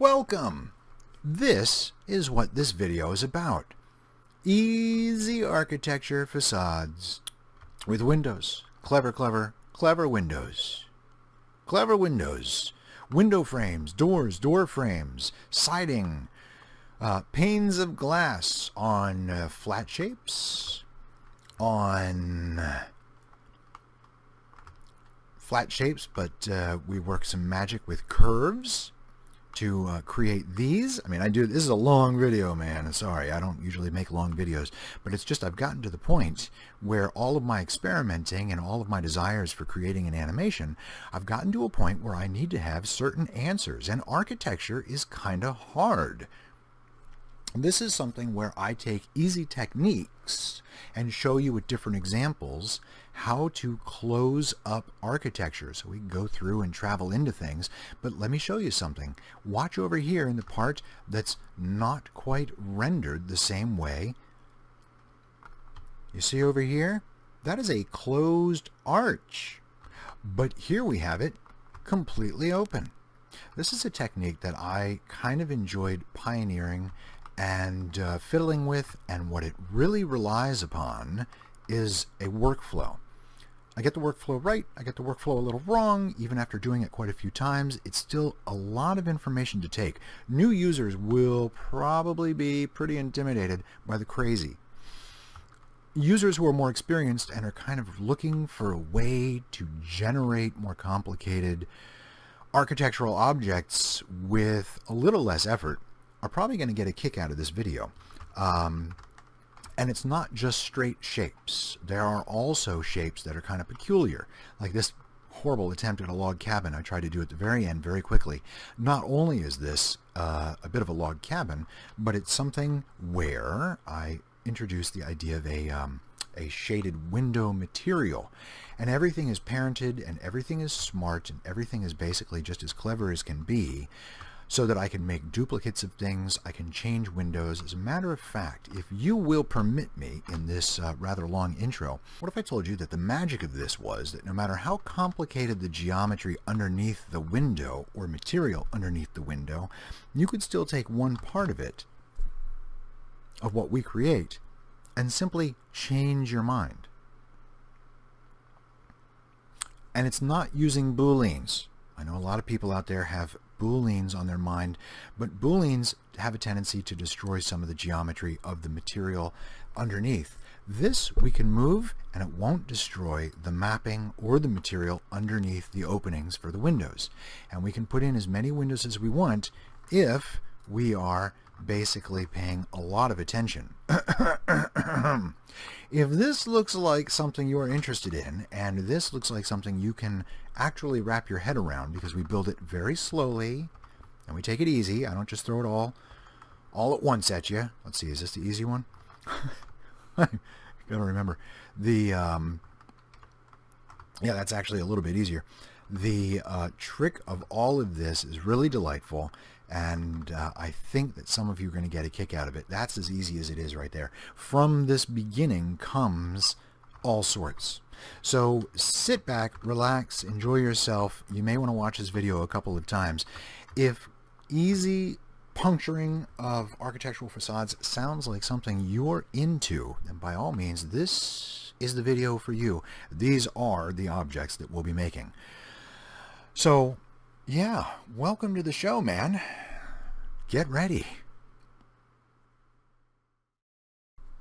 Welcome! This is what this video is about. Easy architecture facades with windows. Clever windows. Clever windows. Window frames, doors, door frames, siding, panes of glass on flat shapes, but we work some magic with curves to create these. I mean, this is a long video, man. Sorry, I don't usually make long videos, but it's just I've gotten to the point where all of my experimenting and all of my desires for creating an animation, I've gotten to a point where I need to have certain answers, and architecture is kind of hard. This is something where I take easy techniques and show you with different examples how to close up architecture. So we can go through and travel into things, but let me show you something. Watch over here in the part that's not quite rendered the same way. You see over here? That is a closed arch, but here we have it completely open. This is a technique that I kind of enjoyed pioneering and fiddling with, and what it really relies upon is a workflow. I get the workflow right, I get the workflow a little wrong. Even after doing it quite a few times, it's still a lot of information to take. New users will probably be pretty intimidated by the crazy. Users who are more experienced and are kind of looking for a way to generate more complicated architectural objects with a little less effort are probably going to get a kick out of this video. And it's not just straight shapes. There are also shapes that are kind of peculiar, like this horrible attempt at a log cabin I tried to do at the very end very quickly. Not only is this a bit of a log cabin, but it's something where I introduced the idea of a shaded window material. And everything is parented, and everything is smart, and everything is basically just as clever as can be, so that I can make duplicates of things, I can change windows. As a matter of fact, if you will permit me in this rather long intro, what if I told you that the magic of this was that no matter how complicated the geometry underneath the window or material underneath the window, you could still take one part of it, of what we create, and simply change your mind. And it's not using Booleans. I know a lot of people out there have Booleans on their mind, but Booleans have a tendency to destroy some of the geometry of the material underneath. This we can move, and it won't destroy the mapping or the material underneath the openings for the windows. And we can put in as many windows as we want if we are basically paying a lot of attention. If this looks like something you are interested in, and this looks like something you can actually wrap your head around, because we build it very slowly and we take it easy. I don't just throw it all at once at you. Let's see, is this the easy one? I gotta remember. Yeah, that's actually a little bit easier. The trick of all of this is really delightful, and I think that some of you are going to get a kick out of it. That's as easy as it is right there. From this beginning comes all sorts. So sit back, relax, enjoy yourself. You may want to watch this video a couple of times. If easy puncturing of architectural facades sounds like something you're into, then by all means, this is the video for you. These are the objects that we'll be making. So, yeah, welcome to the show, man. Get ready.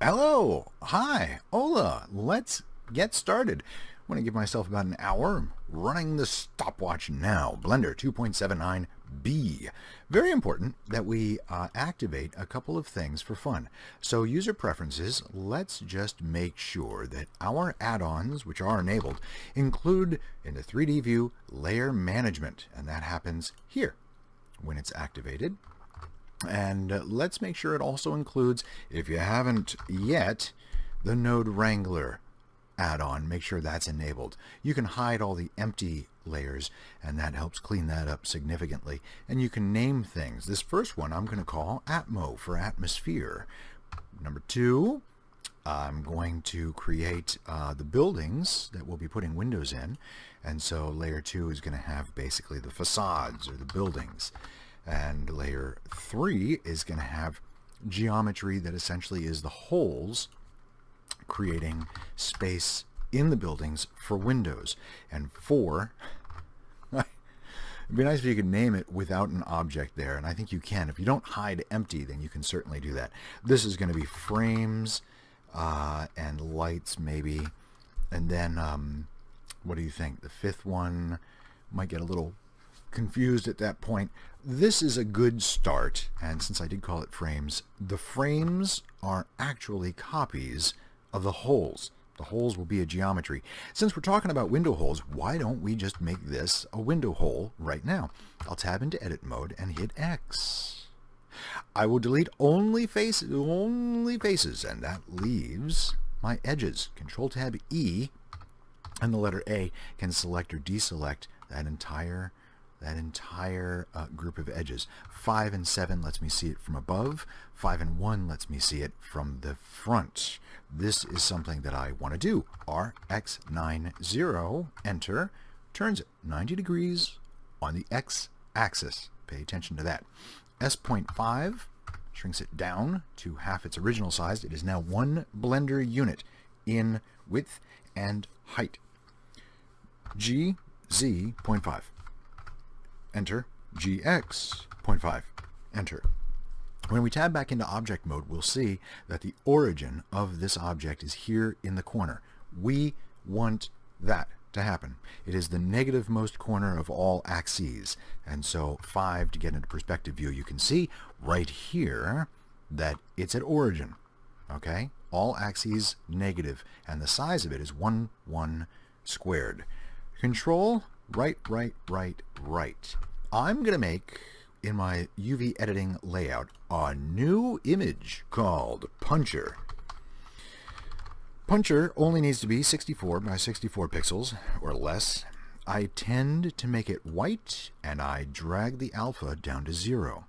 Hello. Hi. Hola. Let's get started. I want to give myself about an hour. I'm running the stopwatch now. Blender 2.79B. Very important that we activate a couple of things for fun. So user preferences, let's just make sure that our add-ons, which are enabled, include in the 3D view layer management, and that happens here when it's activated. And let's make sure it also includes, if you haven't yet, the Node Wrangler add-on. Make sure that's enabled. You can hide all the empty layers, and that helps clean that up significantly. And you can name things. This first one I'm going to call Atmo for atmosphere. Number 2, I'm going to create the buildings that we'll be putting windows in, and so layer 2 is going to have basically the facades or the buildings. And layer 3 is going to have geometry that essentially is the holes creating space in the buildings for windows. And 4, it'd be nice if you could name it without an object there, and I think you can. If you don't hide empty, then you can certainly do that. This is going to be frames and lights maybe, and then what do you think? The 5th one might get a little confused at that point. This is a good start, and since I did call it frames, the frames are actually copies of the holes. The holes will be a geometry. Since we're talking about window holes, why don't we just make this a window hole right now? I'll tab into edit mode and hit X. I will delete only faces, and that leaves my edges. Control tab E and the letter A can select or deselect that entire group of edges. 5 and 7 lets me see it from above. 5 and 1 lets me see it from the front. This is something that I want to do. RX90, enter, turns it 90 degrees on the X-axis. Pay attention to that. S.5 shrinks it down to half its original size. It is now one blender unit in width and height. GZ.5. Enter. GX.5. Enter. When we tab back into object mode, we'll see that the origin of this object is here in the corner. We want that to happen. It is the negative most corner of all axes. And so 5, to get into perspective view, you can see right here that it's at origin. Okay? All axes negative, and the size of it is 1, 1 squared. Control, right. I'm going to make, in my UV editing layout, a new image called Puncher. Puncher only needs to be 64 by 64 pixels or less. I tend to make it white, and I drag the alpha down to 0.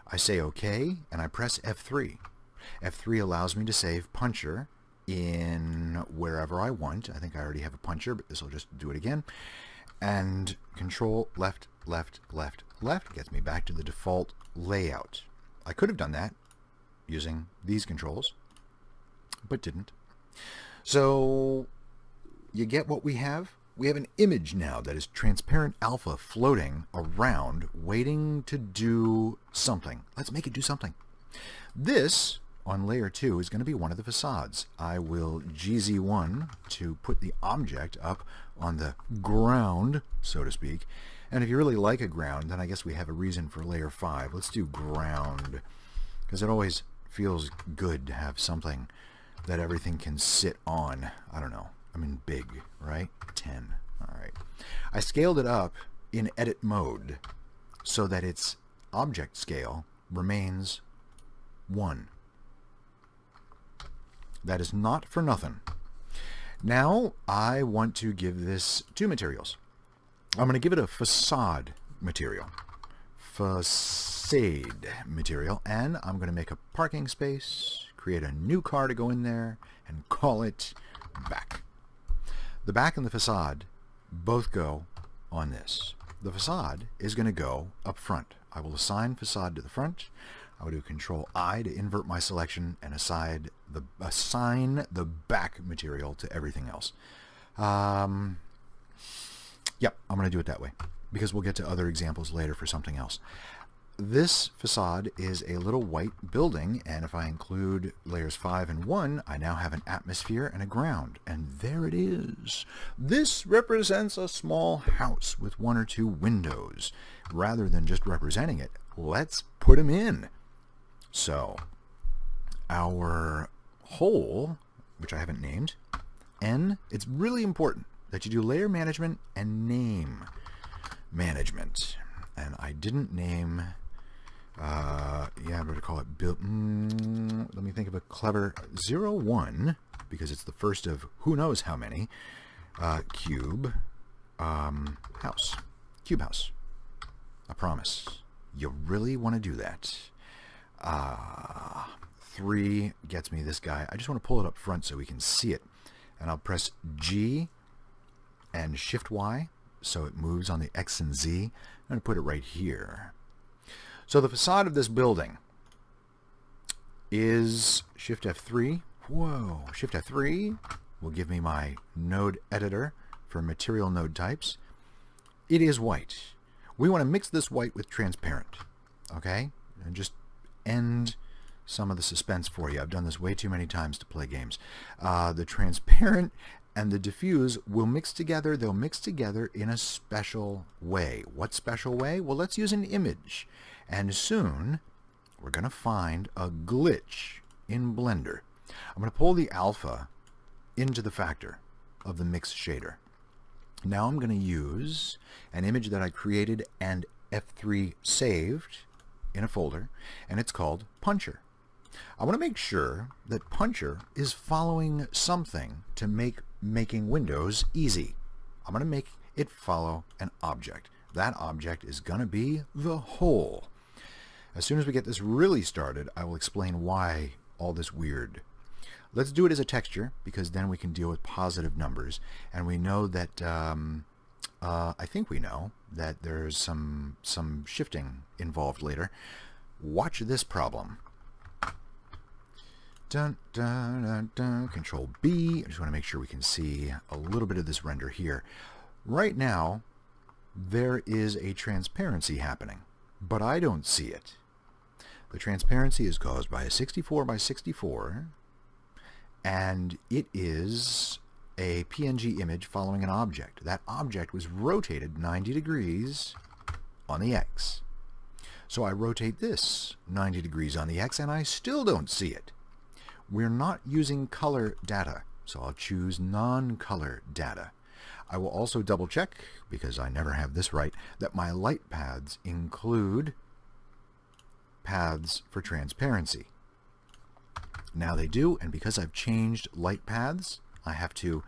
I say OK, and I press F3. F3 allows me to save Puncher in wherever I want. I think I already have a Puncher, but this will just do it again. And Control left gets me back to the default layout. I could have done that using these controls, but didn't. So you get what we have? We have an image now that is transparent alpha floating around, waiting to do something. Let's make it do something. This, on layer 2, is going to be one of the facades. I will GZ1 to put the object up on the ground, so to speak. And if you really like a ground, then I guess we have a reason for layer 5. Let's do ground, because it always feels good to have something that everything can sit on. I don't know. I mean big, right? 10. All right. I scaled it up in edit mode so that its object scale remains 1. That is not for nothing. Now I want to give this 2 materials. I'm going to give it a facade material. Facade material. And I'm going to make a parking space, create a new car to go in there, and call it back. The back and the facade both go on this. The facade is going to go up front. I will assign facade to the front. I will do Control I to invert my selection and assign the back material to everything else. Yep, I'm going to do it that way because we'll get to other examples later for something else. This facade is a little white building, and if I include layers 5 and 1, I now have an atmosphere and a ground. And there it is. This represents a small house with 1 or 2 windows. Rather than just representing it, let's put them in. So, our hole, which I haven't named, N, it's really important that you do layer management and name management. And I didn't name... I'm going to call it let me think of a clever 01, because it's the first of who knows how many. Cube house. Cube house. I promise. You really want to do that. 3 gets me this guy. I just want to pull it up front so we can see it. And I'll press G and Shift Y so it moves on the X and Z. I'm going to put it right here. So the facade of this building is Shift F3. Whoa, Shift F3 will give me my node editor for material node types. It is white. We want to mix this white with transparent, okay? And just end some of the suspense for you. I've done this way too many times to play games. The transparent and the diffuse will mix together. They'll mix together in a special way. What special way? Well, let's use an image. And soon, we're going to find a glitch in Blender. I'm going to pull the alpha into the factor of the mix shader. Now I'm going to use an image that I created and F3 saved in a folder, and it's called Puncher. I want to make sure that Puncher is following something to make making windows easy. I'm going to make it follow an object. That object is going to be the hole. As soon as we get this really started, I will explain why all this weird. Let's do it as a texture, because then we can deal with positive numbers. And we know that, I think we know that there's some shifting involved later. Watch this problem. Dun, dun, dun, dun. Control B. I just want to make sure we can see a little bit of this render here. Right now, there is a transparency happening, but I don't see it. The transparency is caused by a 64 by 64, and it is a PNG image following an object. That object was rotated 90 degrees on the X. So I rotate this 90 degrees on the X, and I still don't see it. We're not using color data, so I'll choose non-color data. I will also double check, because I never have this right, that my light paths include paths for transparency. Now they do, and because I've changed light paths, I have to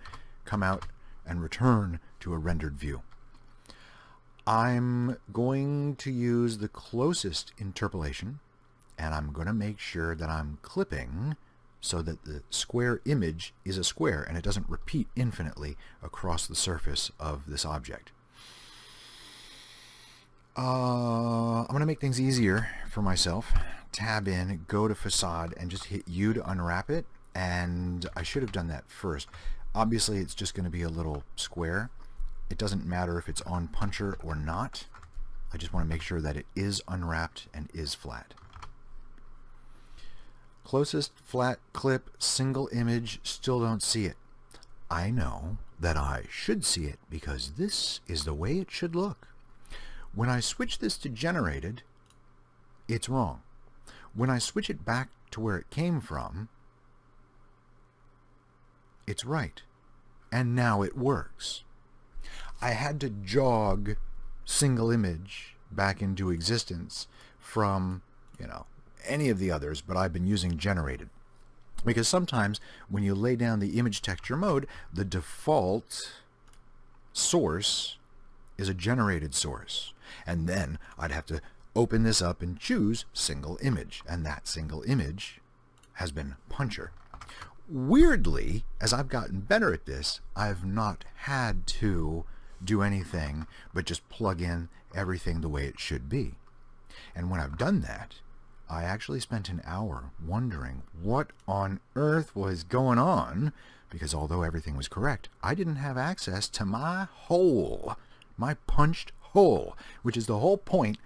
come out and return to a rendered view. I'm going to use the closest interpolation, and I'm going to make sure that I'm clipping so that the square image is a square and it doesn't repeat infinitely across the surface of this object. I'm going to make things easier for myself. Tab in, go to Facade, and just hit U to unwrap it. And I should have done that first. Obviously, it's just going to be a little square. It doesn't matter if it's on Puncher or not. I just want to make sure that it is unwrapped and is flat. Closest flat clip, single image, still don't see it. I know that I should see it because this is the way it should look. When I switch this to generated, it's wrong. When I switch it back to where it came from, it's right. And now it works. I had to jog single image back into existence from, any of the others, but I've been using generated. Because sometimes when you lay down the image texture mode, the default source is a generated source. And then I'd have to open this up and choose single image. And that single image has been Puncher. Weirdly, as I've gotten better at this, I've not had to do anything but just plug in everything the way it should be. And when I've done that, I actually spent an hour wondering what on earth was going on, because although everything was correct, I didn't have access to my hole, my punched hole, which is the whole point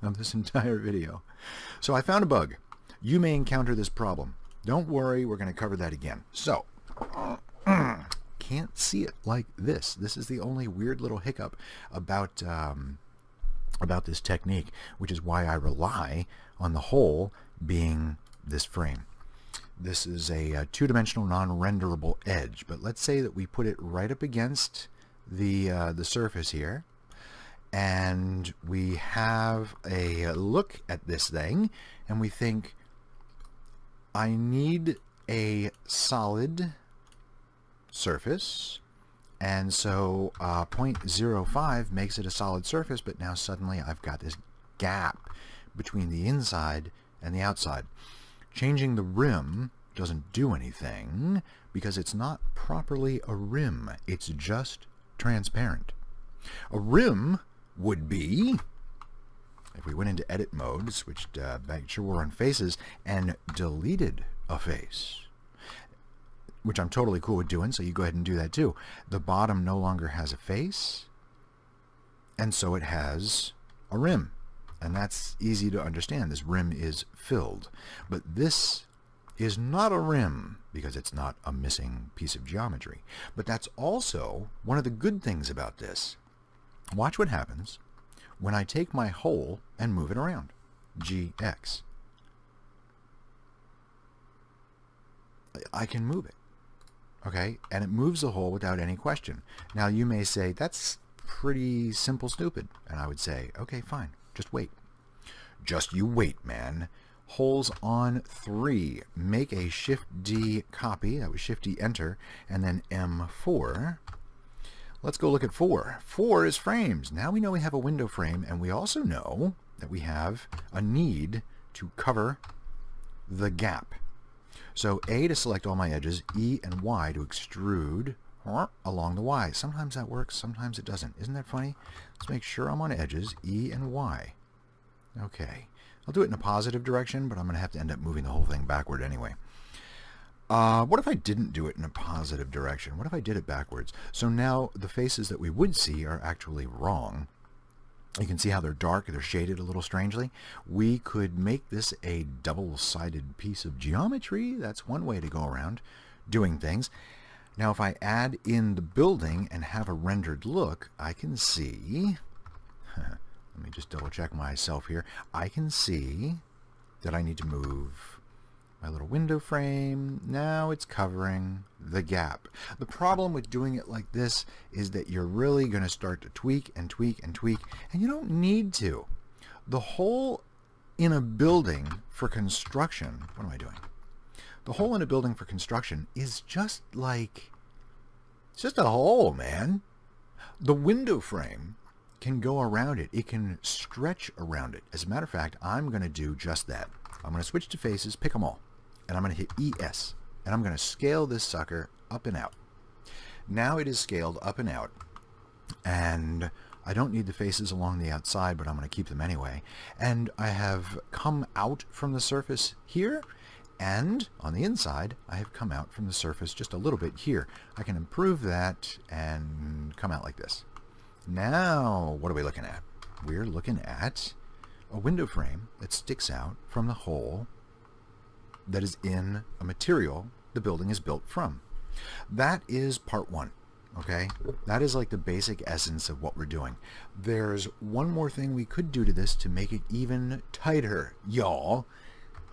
of this entire video. So I found a bug. You may encounter this problem. Don't worry, we're going to cover that again. So, can't see it like this. This is the only weird little hiccup about this technique, which is why I rely on the hole being this frame. This is a two-dimensional non-renderable edge, but let's say that we put it right up against the surface here, and we have a look at this thing, and we think, I need a solid surface, and so 0.05 makes it a solid surface, but now suddenly I've got this gap between the inside and the outside. Changing the rim doesn't do anything because it's not properly a rim. It's just transparent. A rim would be if we went into edit mode, switched back sure we're on faces, and deleted a face, which I'm totally cool with doing, so you go ahead and do that too. The bottom no longer has a face, and so it has a rim. And that's easy to understand. This rim is filled. But this is not a rim because it's not a missing piece of geometry. But that's also one of the good things about this. Watch what happens when I take my hole and move it around. GX. I can move it. Okay? And it moves the hole without any question. Now you may say, that's pretty simple stupid. And I would say, okay, fine. Just wait. Just you wait, man. Holes on 3. Make a Shift-D copy. That was Shift-D enter. And then M4. Let's go look at 4. 4 is frames. Now we know we have a window frame, and we also know that we have a need to cover the gap. So A to select all my edges, E and Y to extrude along the Y. Sometimes that works, sometimes it doesn't. Isn't that funny? Let's make sure I'm on edges, E and Y. Okay. I'll do it in a positive direction, but I'm going to have to end up moving the whole thing backward anyway. What if I didn't do it in a positive direction? What if I did it backwards? So now the faces that we would see are actually wrong. You can see how they're dark, they're shaded a little strangely. We could make this a double-sided piece of geometry. That's one way to go around doing things. Now if I add in the building and have a rendered look, I can see... Let me just double check myself here. I can see that I need to move my little window frame. Now it's covering the gap. The problem with doing it like this is that you're really going to start to tweak and tweak and tweak, and you don't need to. The hole in a building for construction, what am I doing? The hole in a building for construction is just like, it's just a hole, man. The window frame can go around it. It can stretch around it. As a matter of fact, I'm going to do just that. I'm going to switch to faces, pick them all, and I'm going to hit ES, and I'm going to scale this sucker up and out. Now it is scaled up and out, and I don't need the faces along the outside, but I'm going to keep them anyway. And I have come out from the surface here, and on the inside, I have come out from the surface just a little bit here. I can improve that and come out like this. Now, what are we looking at? We're looking at a window frame that sticks out from the hole that is in a material the building is built from. That is part 1, okay? That is like the basic essence of what we're doing. There's one more thing we could do to this to make it even tighter, y'all,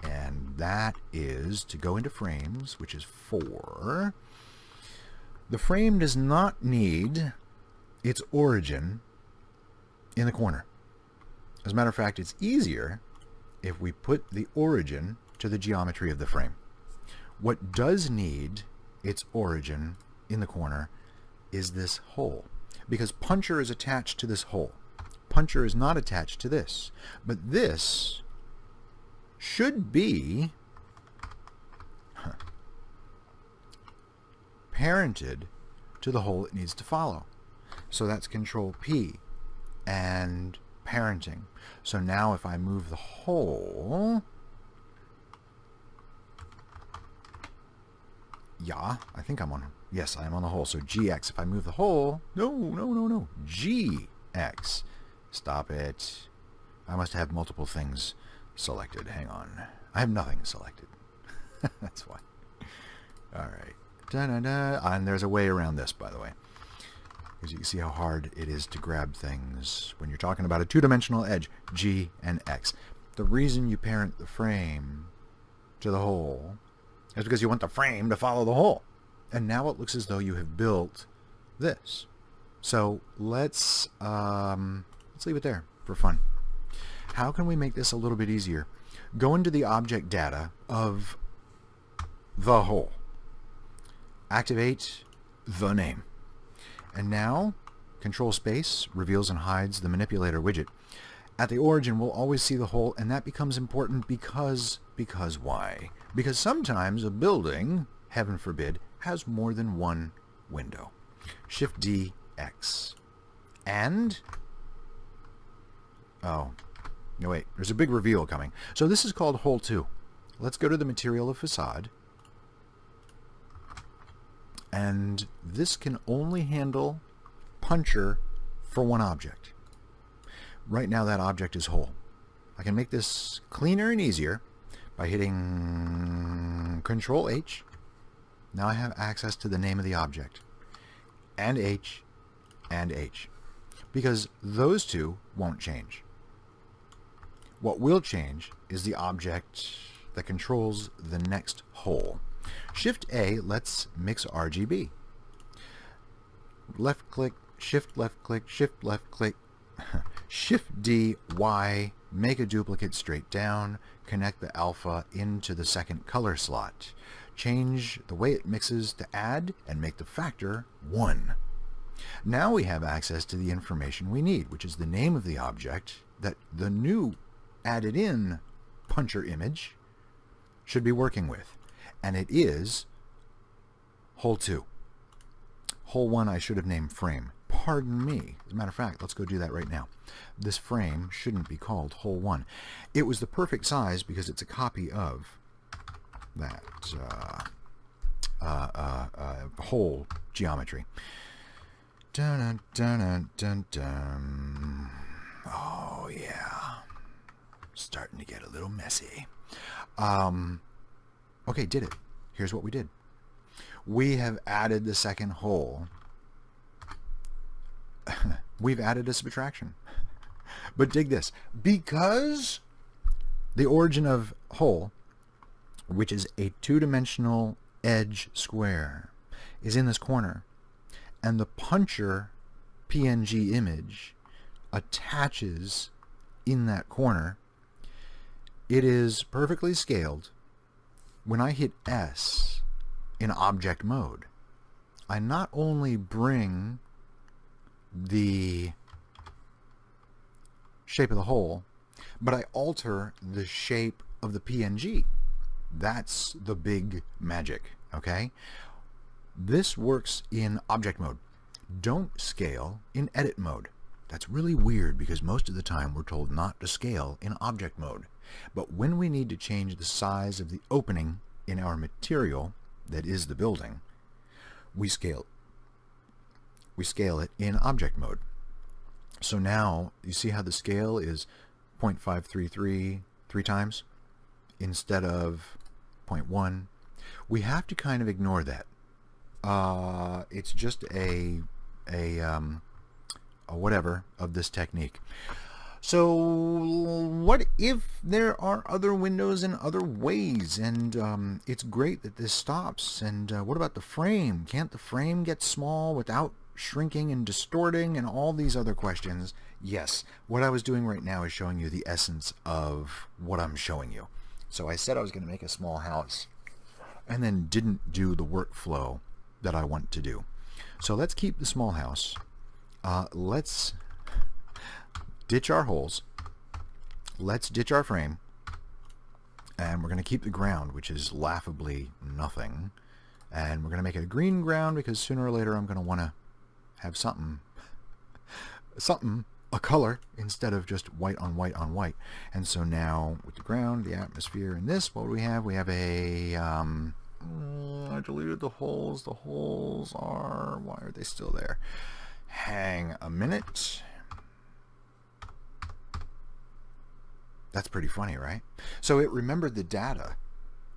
and that is to go into frames, which is 4. The frame does not need its origin in the corner. As a matter of fact, it's easier if we put the origin to the geometry of the frame. What does need its origin in the corner is this hole, because puncher is attached to this hole. Puncher is not attached to this, but this should be parented to the hole it needs to follow. So that's Control P and parenting. So now if I move the hole, yeah, I think I'm on, yes, I am on the hole. So GX, if I move the hole, no, GX. Stop it. I must have multiple things selected. Hang on. I have nothing selected. That's why. All right. Da-da-da. And there's a way around this, by the way. Because you can see how hard it is to grab things when you're talking about a two-dimensional edge, G and X. The reason you parent the frame to the hole is because you want the frame to follow the hole. And now it looks as though you have built this. So let's leave it there for fun. How can we make this a little bit easier? Go into the object data of the hole. Activate the name. And now, Control Space reveals and hides the manipulator widget. At the origin, we'll always see the hole, and that becomes important because why? Because sometimes a building, heaven forbid, has more than one window. Shift D, X. And, oh, No, wait, there's a big reveal coming. So this is called hole 2. Let's go to the material of facade. And this can only handle puncher for one object. Right now that object is hole. I can make this cleaner and easier by hitting Control H. Now I have access to the name of the object. And H, and H. Because those two won't change. What will change is the object that controls the next hole. Shift A lets mix RGB. Left click, shift left click, shift left click, Shift D, Y, make a duplicate straight down, connect the alpha into the second color slot. Change the way it mixes to add and make the factor 1. Now we have access to the information we need, which is the name of the object that the new added in puncher image should be working with. And it is hole 2. Hole 1 I should have named frame. Pardon me. As a matter of fact, let's go do that right now. This frame shouldn't be called hole 1. It was the perfect size because it's a copy of that hole geometry. Dun, dun, dun, dun, dun. Oh, yeah. Starting to get a little messy. Okay, did it. Here's what we did. We have added the second hole. We've added a subtraction. But dig this. Because the origin of hole, which is a two-dimensional edge square, is in this corner, and the puncher PNG image attaches in that corner, it is perfectly scaled. When I hit S in object mode, I not only bring the shape of the hole, but I alter the shape of the PNG. That's the big magic, okay? This works in object mode. Don't scale in edit mode. That's really weird because most of the time we're told not to scale in object mode. But when we need to change the size of the opening in our material, that is the building, we scale it in object mode. So now you see how the scale is 0.533 3 times instead of 0.1. We have to kind of ignore that. It's just a whatever of this technique. So what if there are other windows and other ways? And it's great that this stops. And what about the frame? Can't the frame get small without shrinking and distorting and all these other questions? Yes. What I was doing right now is showing you the essence of what I'm showing you. So I said I was going to make a small house and then didn't do the workflow that I want to do. So let's keep the small house. Let's ditch our holes. Let's ditch our frame. And we're going to keep the ground, which is laughably nothing. And we're going to make it a green ground because sooner or later I'm going to want to have something, a color, instead of just white on white on white. And so now with the ground, the atmosphere, and this, what do we have? We have a, I deleted the holes. The holes are, why are they still there? Hang a minute. That's pretty funny, right? So it remembered the data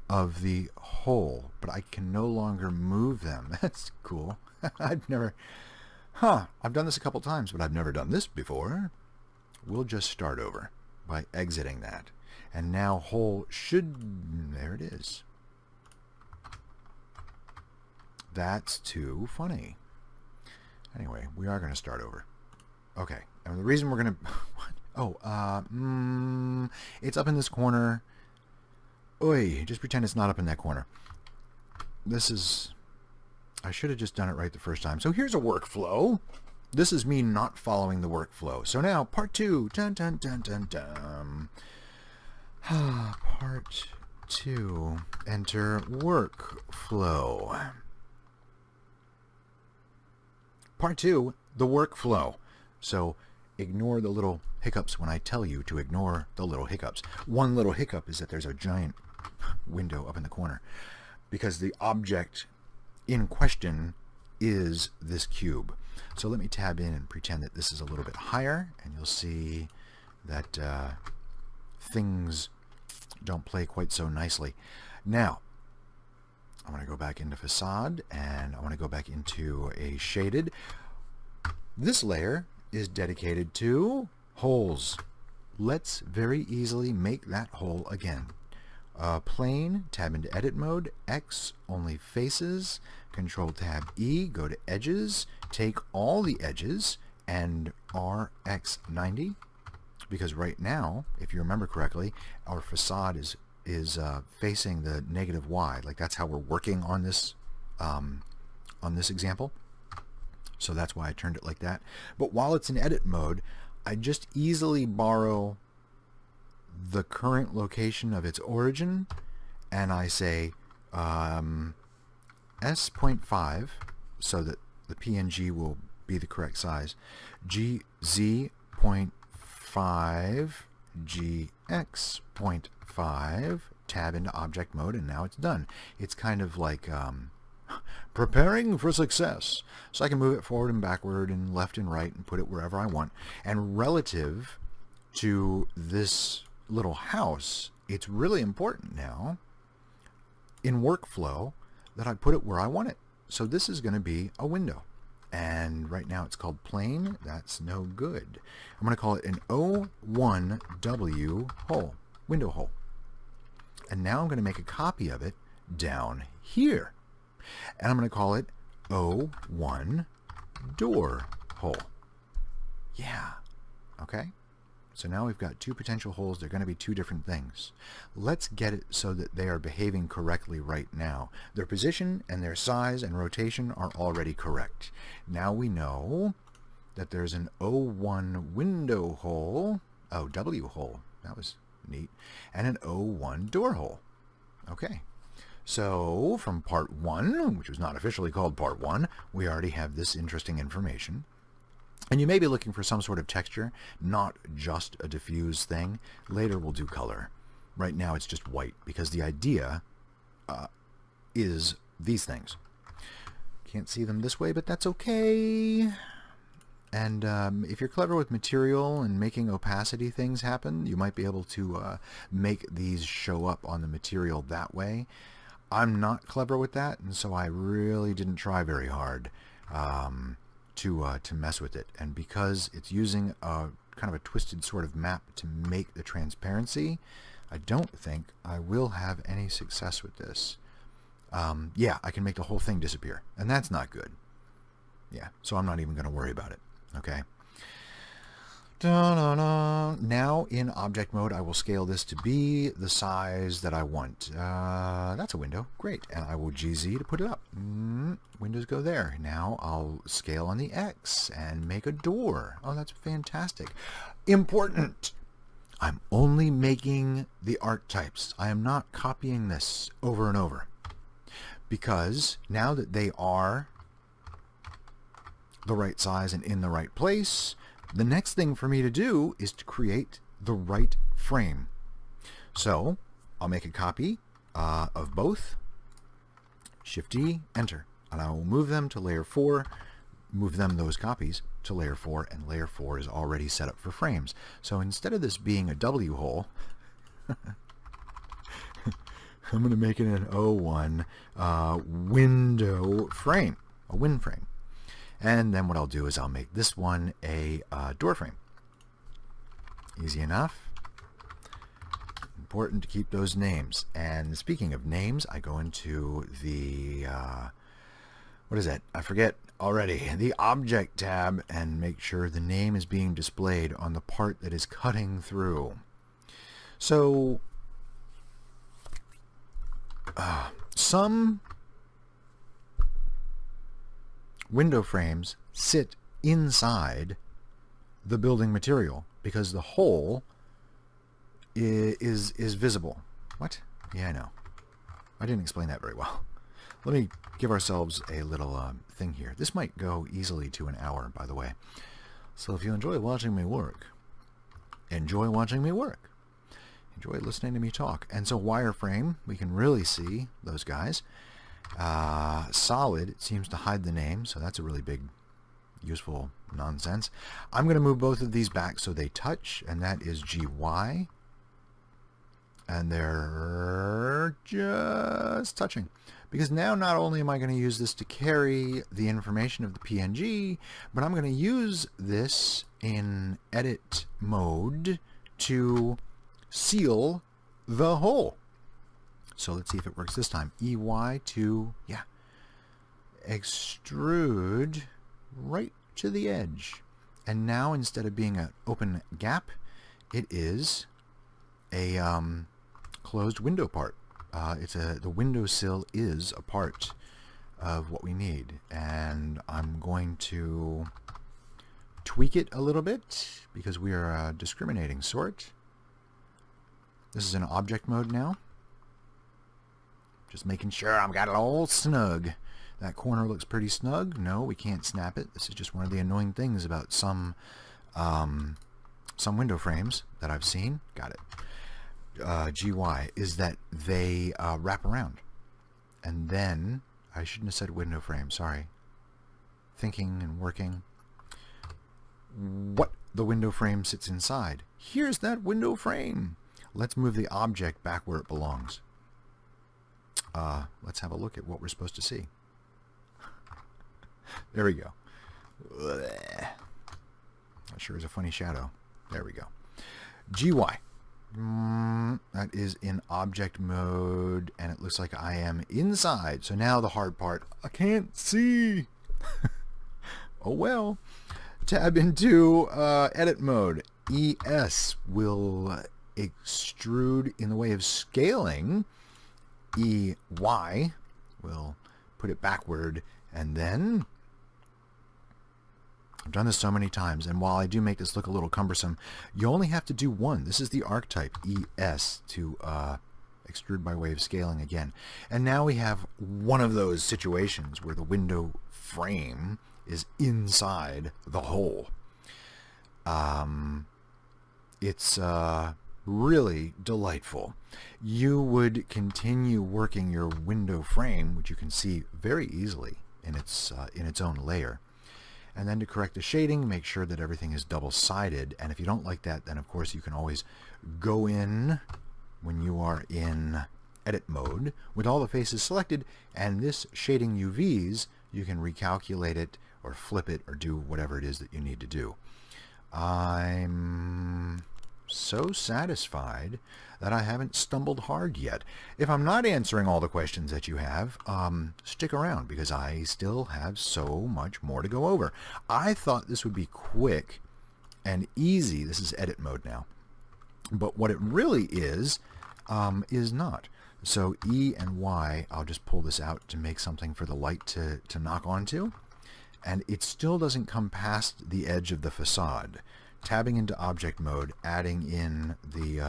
of the hole, but I can no longer move them. That's cool. I've done this a couple times, but I've never done this before. We'll just start over by exiting that. And now hole should, there it is. That's too funny. Anyway, we are going to start over. Okay, and the reason we're going to, it's up in this corner. Oi, just pretend it's not up in that corner. This is, I should have just done it right the first time. So here's a workflow. This is me not following the workflow. So now, part 2. Dun, dun, dun, dun, dun. Part 2. Enter workflow. Part 2, the workflow. So ignore the little hiccups when I tell you to ignore the little hiccups. One little hiccup is that there's a giant window up in the corner, because the object in question is this cube. So let me tab in and pretend that this is a little bit higher, and you'll see that things don't play quite so nicely. Now, I want to go back into facade, and I want to go back into a shaded. This layer is dedicated to holes. Let's very easily make that hole again. Plane, tab into edit mode, X, only faces, Control tab E, go to edges, take all the edges, and RX90, because right now, if you remember correctly, our facade is facing the negative Y. Like, that's how we're working on this example. So that's why I turned it like that. But while it's in edit mode, I just easily borrow the current location of its origin, and I say S.5, so that the PNG will be the correct size, GZ.5, GX.5, tab into object mode, and now it's done. It's kind of like preparing for success. So I can move it forward and backward and left and right and put it wherever I want. And relative to this little house, it's really important now in workflow that I put it where I want it. So this is going to be a window. And right now it's called plane. That's no good. I'm going to call it an O1W hole, window hole. And now I'm going to make a copy of it down here. And I'm going to call it O1 door hole. Yeah. Okay. So now we've got two potential holes. They're going to be two different things. Let's get it so that they are behaving correctly right now. Their position and their size and rotation are already correct. Now we know that there's an O1 window hole, OW hole, that was neat, and an O1 door hole. Okay. So from part 1, which was not officially called part 1, we already have this interesting information. And you may be looking for some sort of texture, not just a diffuse thing. Later we'll do color. Right now it's just white, because the idea is these things. Can't see them this way, but that's okay. And if you're clever with material and making opacity things happen, you might be able to make these show up on the material that way. I'm not clever with that, and so I really didn't try very hard to mess with it. And because it's using a kind of a twisted sort of map to make the transparency, I don't think I will have any success with this. Yeah, I can make the whole thing disappear, and that's not good. Yeah, so I'm not even going to worry about it. Okay. Now in object mode, I will scale this to be the size that I want. That's a window. Great. And I will GZ to put it up. Windows go there. Now I'll scale on the X and make a door. Oh, that's fantastic. Important. I'm only making the archetypes. I am not copying this over and over, because now that they are the right size and in the right place, the next thing for me to do is to create the right frame. So I'll make a copy of both. Shift-E, enter. And I will move them to layer 4, move them, those copies, to layer 4, and layer 4 is already set up for frames. So instead of this being a W hole, I'm going to make it an O1 window frame, a win frame. And then what I'll do is I'll make this one a door frame. Easy enough. Important to keep those names. And speaking of names, I go into the, what is it? I forget already. The object tab, and make sure the name is being displayed on the part that is cutting through. So, some window frames sit inside the building material because the hole is visible. What? Yeah, I know. I didn't explain that very well. Let me give ourselves a little thing here. This might go easily to an hour, by the way. So if you enjoy watching me work, enjoy watching me work. Enjoy listening to me talk. And so wireframe, we can really see those guys. Solid, it seems to hide the name, so that's a really big, useful nonsense. I'm going to move both of these back so they touch, and that is GY. And they're just touching. Because now not only am I going to use this to carry the information of the PNG, but I'm going to use this in edit mode to seal the hole. So let's see if it works this time. EY to, extrude right to the edge. And now instead of being an open gap, it is a closed window part. The windowsill is a part of what we need, and I'm going to tweak it a little bit because we are a discriminating sort. This is in object mode now. Just making sure I've got it all snug. That corner looks pretty snug. No, we can't snap it. This is just one of the annoying things about some window frames that I've seen. Got it. GY is that they wrap around, and then I shouldn't have said window frame, sorry, thinking and working. What the window frame sits inside. Here's that window frame. Let's move the object back where it belongs. Let's have a look at what we're supposed to see. There we go. That sure is a funny shadow. There we go. GY. That is in object mode, and it looks like I am inside. So now the hard part, I can't see. Oh well. Tab into edit mode. ES will extrude in the way of scaling. EY will put it backward, and then I've done this so many times, and while I do make this look a little cumbersome, you only have to do one. This is the archetype, ES, to extrude by way of scaling again. And now we have one of those situations where the window frame is inside the hole. It's really delightful. You would continue working your window frame, which you can see very easily in its own layer. And then to correct the shading, make sure that everything is double-sided. And if you don't like that, then of course you can always go in when you are in edit mode with all the faces selected, and this shading UVs, you can recalculate it or flip it or do whatever it is that you need to do. I'm so satisfied that I haven't stumbled hard yet. If I'm not answering all the questions that you have, stick around because I still have so much more to go over. I thought this would be quick and easy. This is edit mode now. But what it really is not. So E and Y, I'll just pull this out to make something for the light to knock onto. And it still doesn't come past the edge of the facade. Tabbing into object mode, adding in the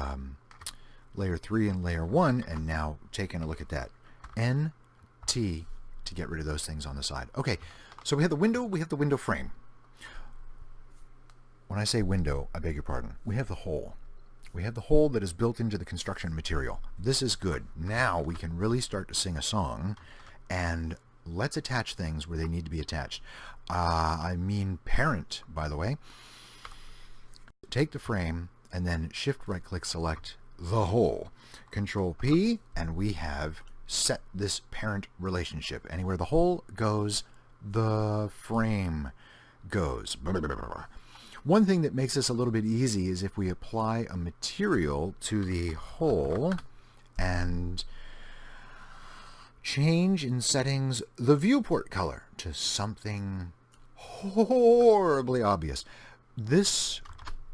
layer 3 and layer 1, and now taking a look at that. N, T to get rid of those things on the side. Okay, so we have the window frame. When I say window, I beg your pardon. We have the hole. We have the hole that is built into the construction material. This is good. Now we can really start to sing a song, and let's attach things where they need to be attached. I mean parent, by the way. Take the frame and then shift right click select the hole. Control P, and we have set this parent relationship. Anywhere the hole goes, the frame goes. One thing that makes this a little bit easy is if we apply a material to the hole and change in settings the viewport color to something horribly obvious. This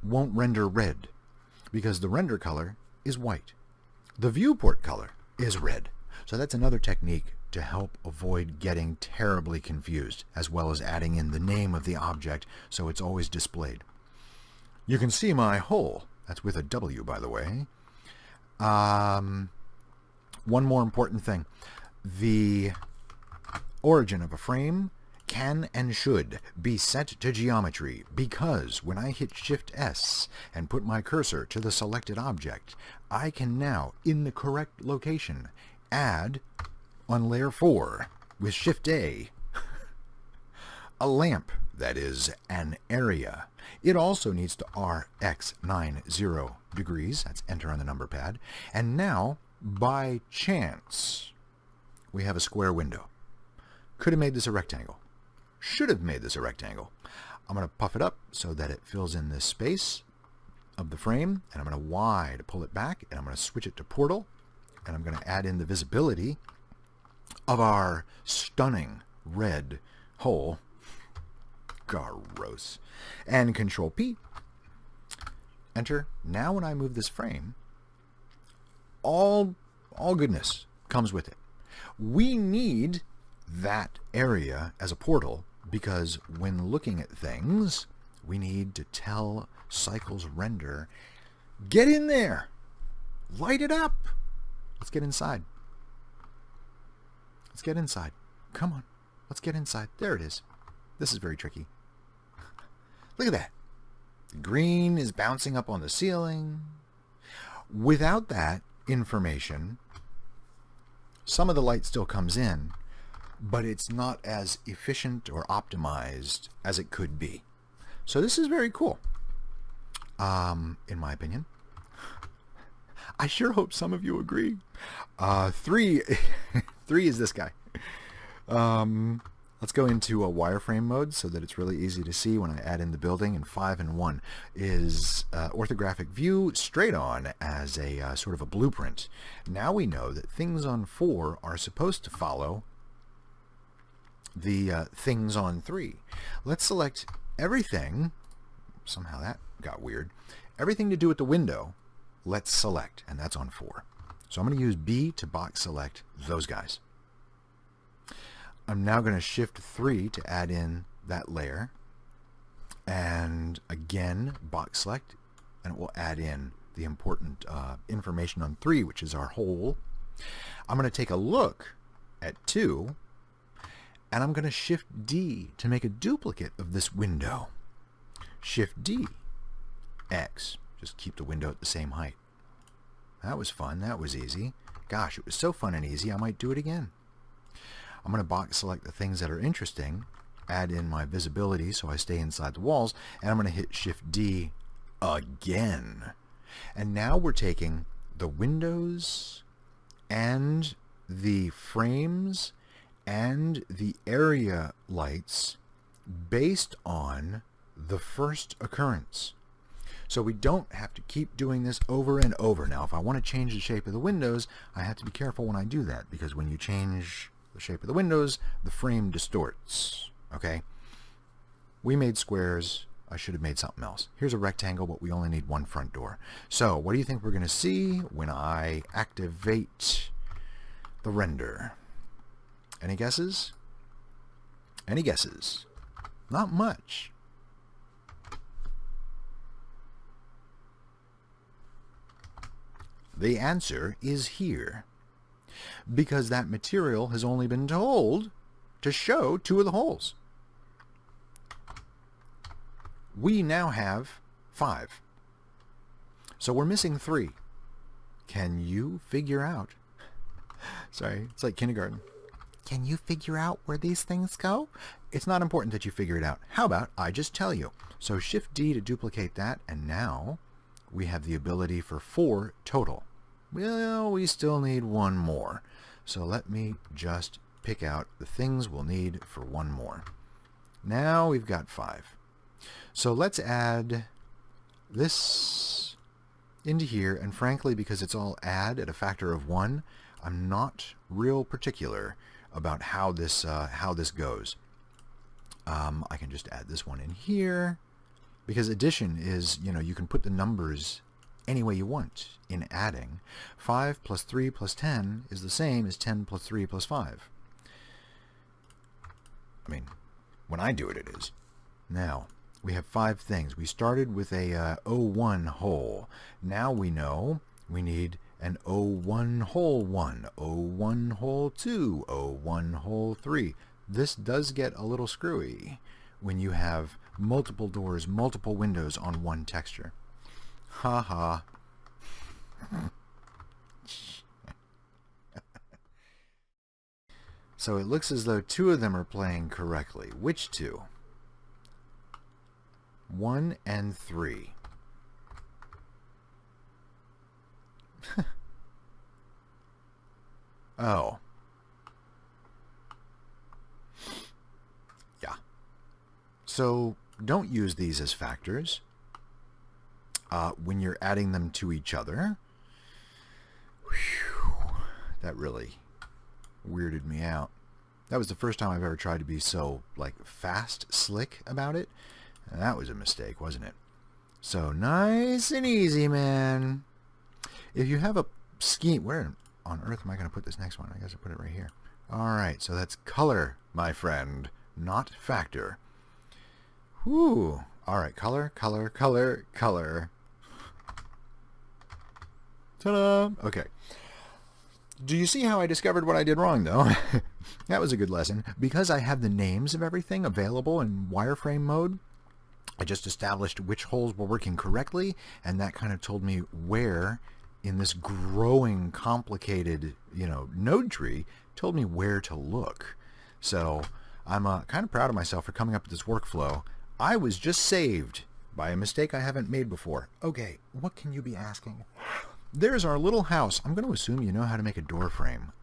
won't render red because the render color is white. The viewport color is red. So that's another technique to help avoid getting terribly confused, as well as adding in the name of the object so it's always displayed. You can see my hole. That's with a W, by the way. One more important thing. The origin of a frame can and should be set to geometry because when I hit Shift S and put my cursor to the selected object, I can now, in the correct location, add on layer 4 with Shift A a lamp, that is, an area. It also needs to RX90 degrees. That's enter on the number pad. And now, by chance, we have a square window. Could have made this a rectangle. Should have made this a rectangle. I'm going to puff it up so that it fills in this space of the frame, and I'm going to Y to pull it back, and I'm going to switch it to portal, and I'm going to add in the visibility of our stunning red hole. Gross. And Control P. Enter. Now when I move this frame, all goodness comes with it. We need that area as a portal because when looking at things, we need to tell Cycles Render, get in there, light it up. Let's get inside. Let's get inside. Come on, let's get inside. There it is. This is very tricky. Look at that. The green is bouncing up on the ceiling. Without that information, some of the light still comes in, but it's not as efficient or optimized as it could be. So this is very cool, in my opinion. I sure hope some of you agree. 3 is this guy. Let's go into a wireframe mode so that it's really easy to see when I add in the building. And 5 and 1 is orthographic view straight on as a sort of a blueprint. Now we know that things on 4 are supposed to follow the things on 3. Let's select everything. Somehow that got weird. Everything to do with the window, let's select, and that's on 4. So I'm going to use B to box select those guys. I'm now going to Shift 3 to add in that layer, and again box select, and it will add in the important information on 3, which is our hole. I'm going to take a look at 2, and I'm going to Shift D to make a duplicate of this window. Shift D, X, just keep the window at the same height. That was fun. That was easy. Gosh, it was so fun and easy, I might do it again. I'm going to box select the things that are interesting, add in my visibility so I stay inside the walls, and I'm going to hit Shift D again. And now we're taking the windows and the frames and the area lights based on the first occurrence. So we don't have to keep doing this over and over. Now, if I want to change the shape of the windows, I have to be careful when I do that, because when you change the shape of the windows, the frame distorts. Okay? We made squares. I should have made something else. Here's a rectangle, but we only need one front door. So what do you think we're going to see when I activate the render? Any guesses? Any guesses? Not much. The answer is here, because that material has only been told to show 2 of the holes. We now have 5. So we're missing 3. Can you figure out? Sorry, it's like kindergarten. Can you figure out where these things go? It's not important that you figure it out. How about I just tell you? So Shift D to duplicate that, and now we have the ability for 4 total. Well, we still need 1 more. So let me just pick out the things we'll need for 1 more. Now we've got 5. So let's add this into here, and frankly, because it's all add at a factor of 1, I'm not real particular about how this goes. I can just add this one in here, because addition is, you can put the numbers any way you want in adding. 5 plus 3 plus 10 is the same as 10 plus 3 plus 5. I mean, when I do it, it is. Now, we have 5 things. We started with a O1 hole. Now we know we need an O1 hole 1, O1 hole 2, O1 hole 3. this does get a little screwy when you have multiple doors, multiple windows on one texture. Ha ha. So it looks as though two of them are playing correctly. Which two? 1 and 3. Oh. Yeah. So don't use these as factors when you're adding them to each other. Whew. That really weirded me out. That was the first time I've ever tried to be so fast, slick about it. And that was a mistake, wasn't it? So nice and easy, man. If you have a scheme, where on earth am I going to put this next one? I guess I put it right here. All right, so that's color, my friend, not factor. Whoo. All right, color, color, color, color. Ta-da! Okay. Do you see how I discovered what I did wrong, though? That was a good lesson. Because I have the names of everything available in wireframe mode, I just established which holes were working correctly, and that kind of told me where, in this growing, complicated, node tree, told me where to look. So I'm kind of proud of myself for coming up with this workflow. I was just saved by a mistake I haven't made before. Okay, what can you be asking? There's our little house. I'm going to assume you know how to make a door frame.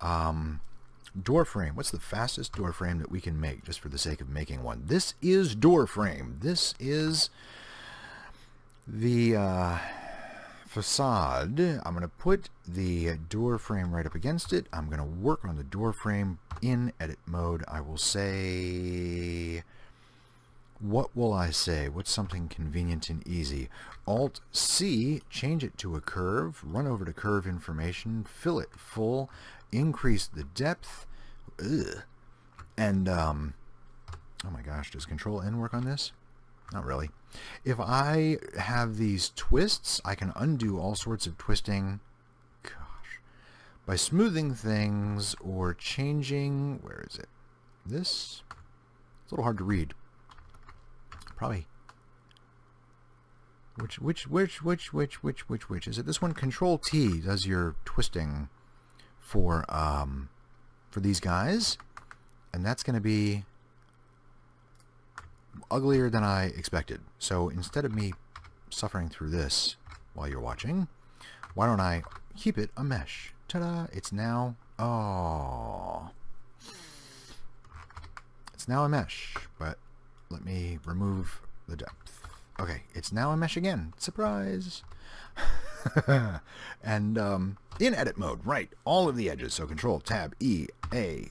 Door frame. What's the fastest door frame that we can make, just for the sake of making one? This is door frame. This is the facade. I'm going to put the door frame right up against it. I'm going to work on the door frame in edit mode. I will say... What will I say? What's something convenient and easy? Alt-C, change it to a curve, run over to curve information, fill it full, increase the depth, and, oh my gosh, does Control-N work on this? Not really. If I have these twists, I can undo all sorts of twisting, gosh, by smoothing things or changing, where is it? This? It's a little hard to read. Probably. Which? Is it this one? Control-T does your twisting for these guys. And that's going to be uglier than I expected. So instead of me suffering through this while you're watching, why don't I keep it a mesh? Ta-da! It's now... Oh. It's now a mesh, but... Let me remove the depth. Okay, it's now a mesh again. Surprise! And in edit mode, right, all of the edges. So Control, Tab, E, A.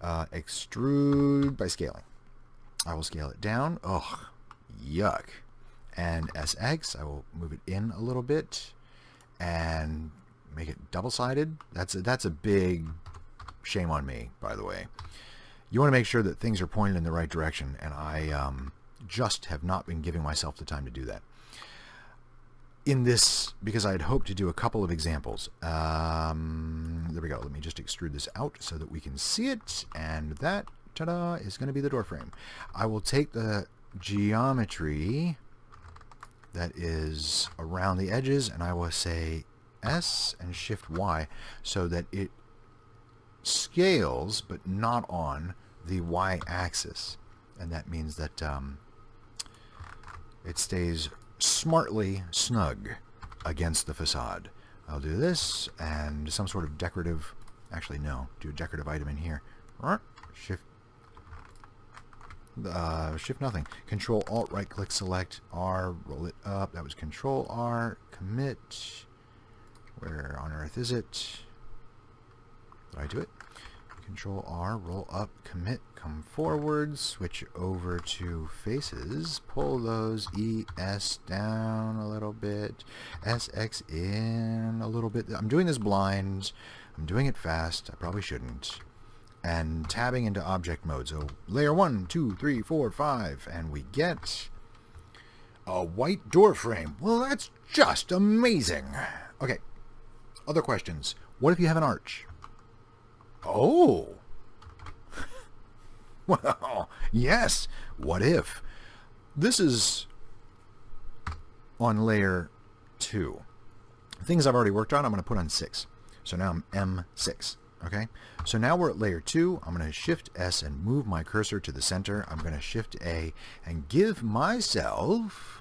Extrude by scaling. I will scale it down. Ugh, yuck. And SX, I will move it in a little bit and make it double-sided. That's a big shame on me, by the way. You want to make sure that things are pointed in the right direction, and I just have not been giving myself the time to do that. In this, because I had hoped to do a couple of examples. There we go. Let me just extrude this out so that we can see it, and that, ta-da, is going to be the door frame. I will take the geometry that is around the edges, and I will say S and Shift Y so that it scales, but not on the y-axis, and that means that it stays smartly snug against the facade. I'll do this and some sort of decorative, actually no, do a decorative item in here. Shift nothing. Control Alt right click select R, roll it up. That was Control R, commit. Where on earth is it? Did I do it? Control R, roll up, commit, come forward, switch over to faces, pull those ES down a little bit, SX in a little bit. I'm doing this blind, I'm doing it fast, I probably shouldn't, and tabbing into object mode. So layer 1, 2, 3, 4, 5, and we get a white door frame. Well, that's just amazing. Okay, other questions. What if you have an arch? Oh! Well, yes. What if? This is on layer 2. Things I've already worked on, I'm going to put on 6. So now I'm M6. Okay? So now we're at layer 2. I'm going to Shift S and move my cursor to the center. I'm going to Shift A and give myself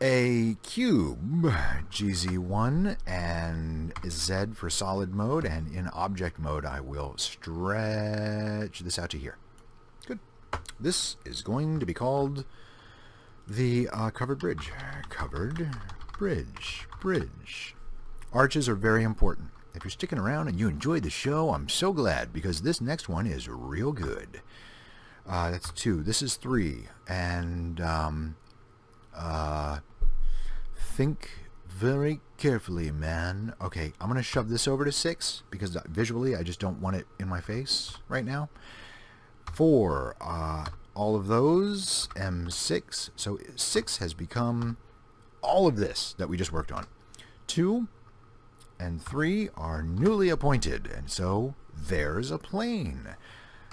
a cube, GZ1 and Z for solid mode, and in object mode I will stretch this out to here. Good. This is going to be called the covered bridge. Covered bridge. Bridge. Arches are very important. If you're sticking around and you enjoyed the show, I'm so glad, because this next one is real good. That's 2. This is 3. And think very carefully, man. Okay, I'm going to shove this over to 6, because visually I just don't want it in my face right now. 4. All of those. M6. So 6 has become all of this that we just worked on. 2 and 3 are newly appointed, and so there's a plane.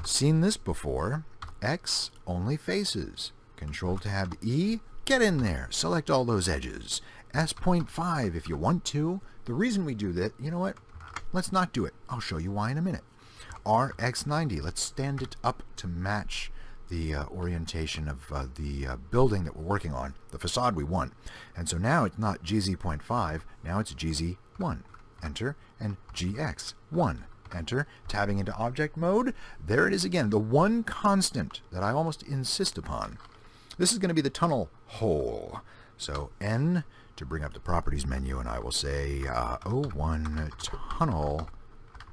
Seen this before. X, only faces. Control Tab E, get in there. Select all those edges. S.5 if you want to. The reason we do that, you know what? Let's not do it. I'll show you why in a minute. RX90, let's stand it up to match the orientation of the building that we're working on, the facade we want. And so now it's not GZ.5, now it's GZ1. Enter, and GX1. Enter, tabbing into object mode. There it is again, the one constant that I almost insist upon. This is going to be the tunnel hole. So N to bring up the properties menu, and I will say O1 tunnel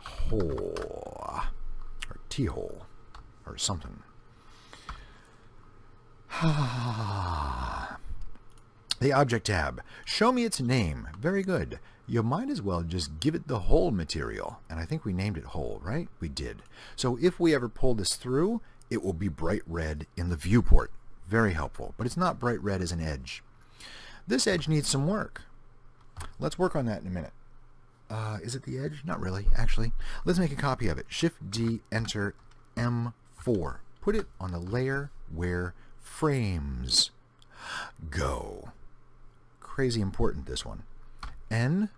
hole, or T-hole, or something. The object tab. Show me its name. Very good. You might as well just give it the hole material. And I think we named it hole, right? We did. So if we ever pull this through, it will be bright red in the viewport. Very helpful. But it's not bright red as an edge. This edge needs some work. Let's work on that in a minute. Is it the edge? Not really, actually. Let's make a copy of it. Shift D, Enter, M4. Put it on the layer where frames go. Crazy important, this one. N,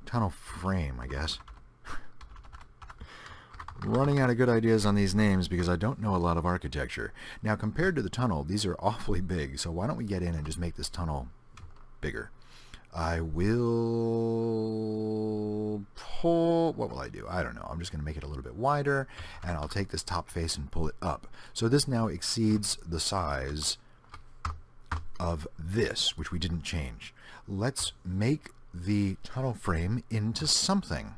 tunnel frame, I guess. Running out of good ideas on these names because I don't know a lot of architecture. Now, compared to the tunnel, these are awfully big, so why don't we get in and just make this tunnel bigger? I will pull... What will I do? I don't know. I'm just going to make it a little bit wider, and I'll take this top face and pull it up. So this now exceeds the size of this, which we didn't change. Let's make the tunnel frame into something.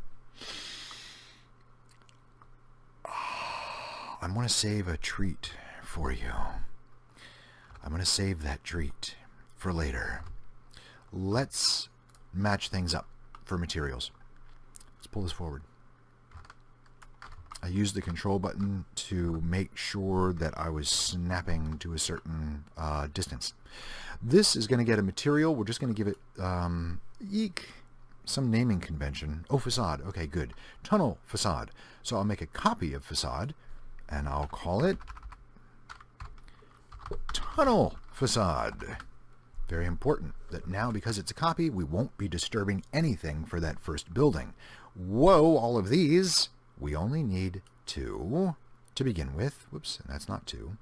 I'm going to save a treat for you. I'm going to save that treat for later. Let's match things up for materials. Let's pull this forward. I used the control button to make sure that I was snapping to a certain distance. This is going to get a material. We're just going to give it some naming convention. Oh, facade. Okay, good. Tunnel facade. So I'll make a copy of facade, and I'll call it tunnel facade. Very important that now, because it's a copy, we won't be disturbing anything for that first building. Whoa, all of these. We only need 2 to begin with. Whoops, and that's not 2.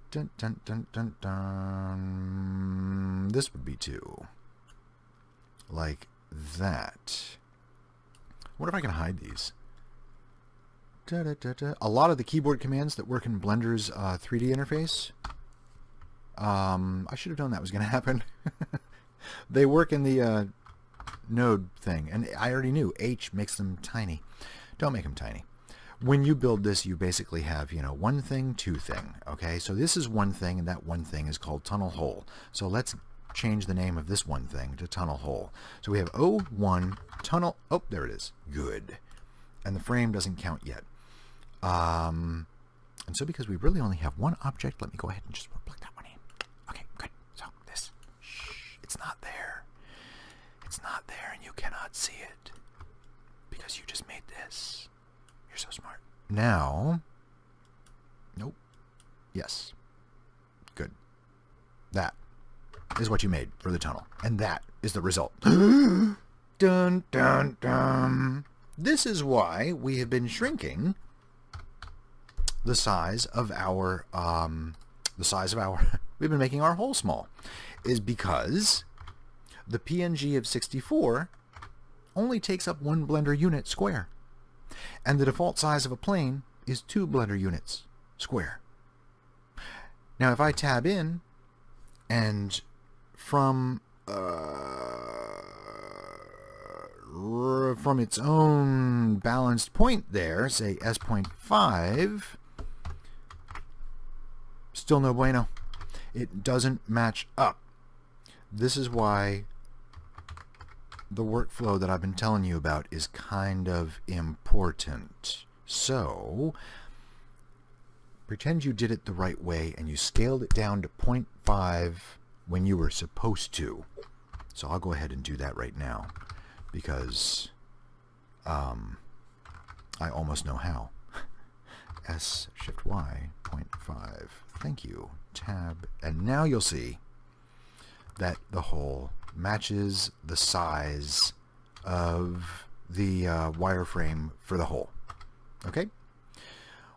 Dun, dun, dun, dun, dun. This would be 2. Like that. I wonder if I can hide these. Da, da, da, da. A lot of the keyboard commands that work in Blender's 3D interface, I should have known that was going to happen. They work in the node thing, and I already knew H makes them tiny. Don't make them tiny. When you build this, you basically have, one thing, 2 thing. Okay, so this is one thing, and that one thing is called tunnel hole. So let's change the name of this one thing to tunnel hole. So we have O1 tunnel. Oh, there it is. Good. And the frame doesn't count yet. And so because we really only have one object, let me go ahead and just plug that one in. Okay, good. So this, shh, it's not there. It's not there, and you cannot see it because you just made this. You're so smart. now, nope, yes, good. That is what you made for the tunnel, and that is the result. Dun, dun, dun. This is why we have been shrinking the size of our, we've been making our hole small, is because the PNG of 64 only takes up 1 Blender unit square. And the default size of a plane is 2 Blender units square. Now if I tab in, and from its own balanced point there, say S.5, still no bueno. It doesn't match up. This is why the workflow that I've been telling you about is kind of important. So, pretend you did it the right way and you scaled it down to 0.5 when you were supposed to. So I'll go ahead and do that right now because I almost know how. S Shift Y 0.5. Thank you. Tab. And now you'll see that the hole matches the size of the wireframe for the hole. Okay?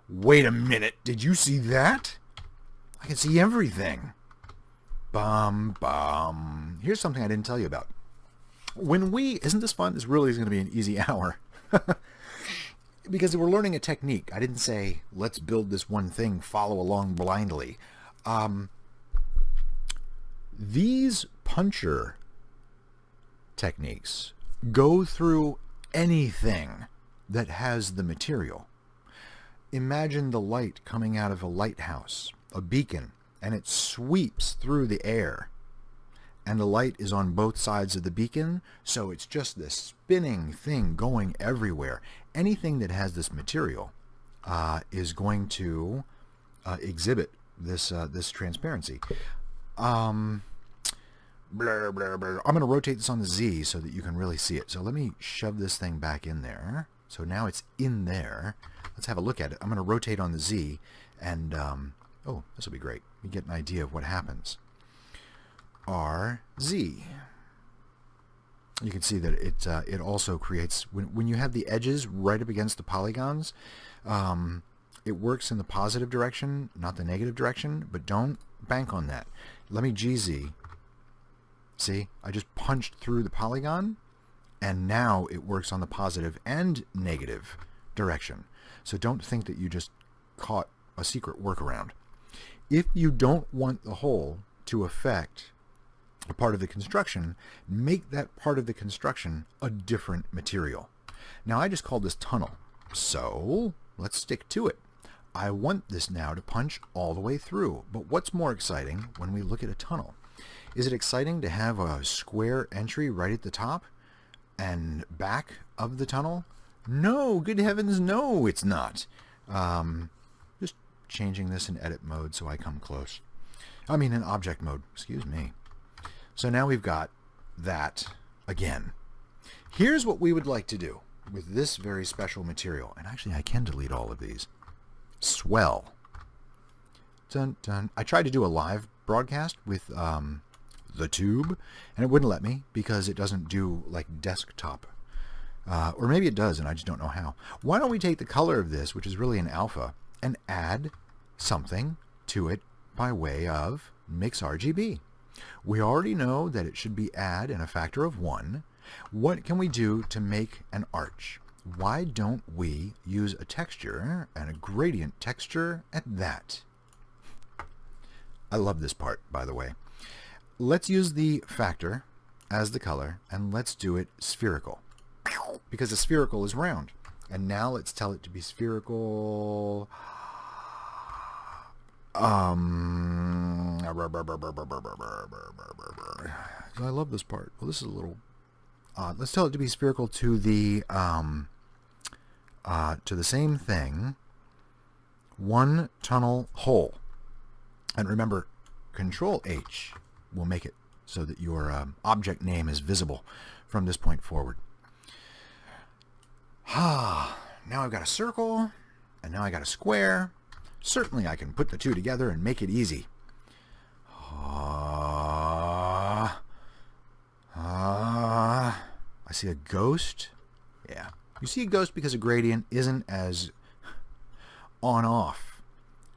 Wait a minute. Did you see that? I can see everything. Bum, bum. Here's something I didn't tell you about. Isn't this fun? This really is going to be an easy hour. Because we're learning a technique. I didn't say, let's build this one thing, follow along blindly. These puncher techniques go through anything that has the material. Imagine the light coming out of a lighthouse, a beacon, and it sweeps through the air. And the light is on both sides of the beacon, so it's just this spinning thing going everywhere. Anything that has this material is going to exhibit this transparency. Blur, blur, blur. I'm going to rotate this on the Z so that you can really see it. So let me shove this thing back in there. So now it's in there. Let's have a look at it. I'm going to rotate on the Z, and oh, this will be great. You get an idea of what happens. RZ. You can see that it also creates, when you have the edges right up against the polygons, it works in the positive direction, not the negative direction, but don't bank on that. Let me GZ. See, I just punched through the polygon, and now it works on the positive and negative direction. So don't think that you just caught a secret workaround. If you don't want the hole to affect a part of the construction, make that part of the construction a different material. Now I just called this tunnel, so let's stick to it. I want this now to punch all the way through, but what's more exciting when we look at a tunnel? Is it exciting to have a square entry right at the top and back of the tunnel? No, good heavens, no, it's not. Just changing this in edit mode so I come close. I mean in object mode, excuse me. So now we've got that again. Here's what we would like to do with this very special material. And actually I can delete all of these. Swell. Dun, dun. I tried to do a live broadcast with the tube, and it wouldn't let me because it doesn't do like desktop. Or maybe it does and I just don't know how. Why don't we take the color of this, which is really an alpha, and add something to it by way of mix RGB. We already know that it should be add in a factor of 1. What can we do to make an arch? Why don't we use a texture and a gradient texture at that? I love this part, by the way. Let's use the factor as the color, and let's do it spherical. Because the spherical is round. And now let's tell it to be spherical. I love this part. Well, this is a little odd. Let's tell it to be spherical to the same thing. One tunnel hole. And remember, Control H will make it so that your object name is visible from this point forward. Now I've got a circle. And now I got a square. Certainly I can put the two together and make it easy. I see a ghost. Yeah. You see a ghost because a gradient isn't as on-off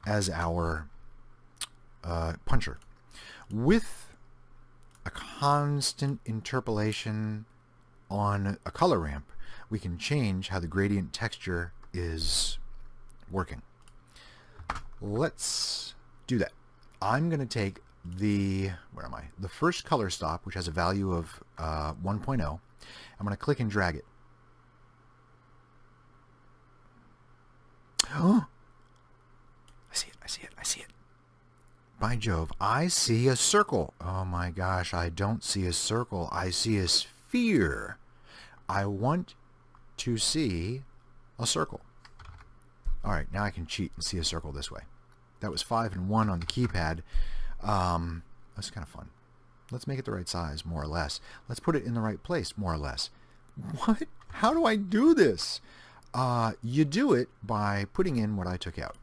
as our puncher. With a constant interpolation on a color ramp, we can change how the gradient texture is working. Let's do that. I'm going to take the first color stop, which has a value of 1.0. I'm going to click and drag it. Oh, I see it. By Jove, I see a circle. Oh my gosh, I don't see a circle. I see a sphere. I want to see a circle. All right, now I can cheat and see a circle this way. That was 5 and 1 on the keypad. That's kind of fun. Let's make it the right size, more or less. Let's put it in the right place, more or less. What? How do I do this? You do it by putting in what I took out.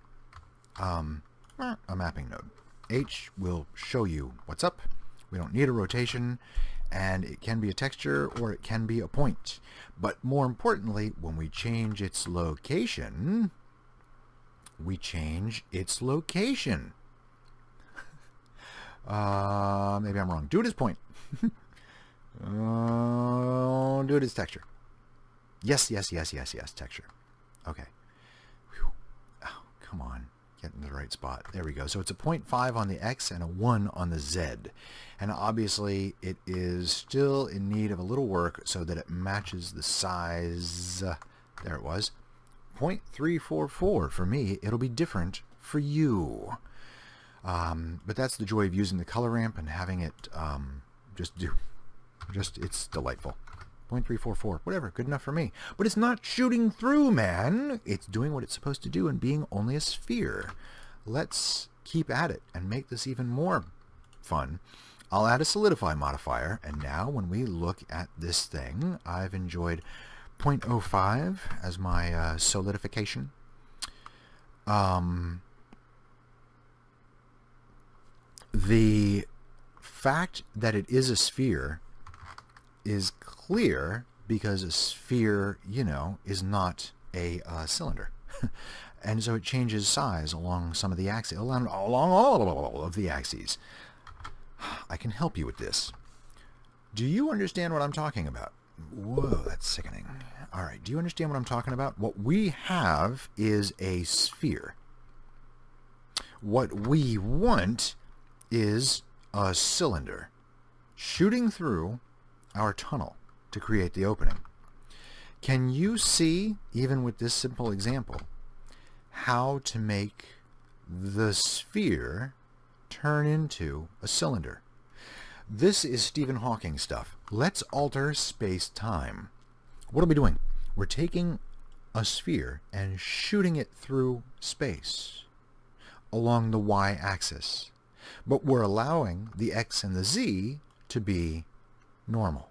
A mapping node. H will show you what's up. We don't need a rotation, and it can be a texture or it can be a point. But more importantly, when we change its location, we change its location. Maybe I'm wrong. Do it as point. Do it as texture. Yes, texture. Okay. Whew. Oh, come on. Get in the right spot. There we go. So it's a 0.5 on the X and a 1 on the Z. And obviously it is still in need of a little work so that it matches the size. There it was. 0.344 for me. It'll be different for you. But that's the joy of using the color ramp and having it it's delightful. 0.344, whatever, good enough for me. But it's not shooting through, man. It's doing what it's supposed to do and being only a sphere. Let's keep at it and make this even more fun. I'll add a solidify modifier, and now when we look at this thing, I've enjoyed 0.05 as my solidification. The fact that it is a sphere is clear because a sphere, is not a cylinder. And so it changes size along some of the axes, along all of the axes. I can help you with this. Do you understand what I'm talking about? Whoa, that's sickening. All right, do you understand what I'm talking about? What we have is a sphere. What we want is a cylinder shooting through our tunnel to create the opening. Can you see, even with this simple example, how to make the sphere turn into a cylinder? This is Stephen Hawking stuff. Let's alter space-time. What are we doing? We're taking a sphere and shooting it through space along the y-axis. But we're allowing the x and the z to be normal.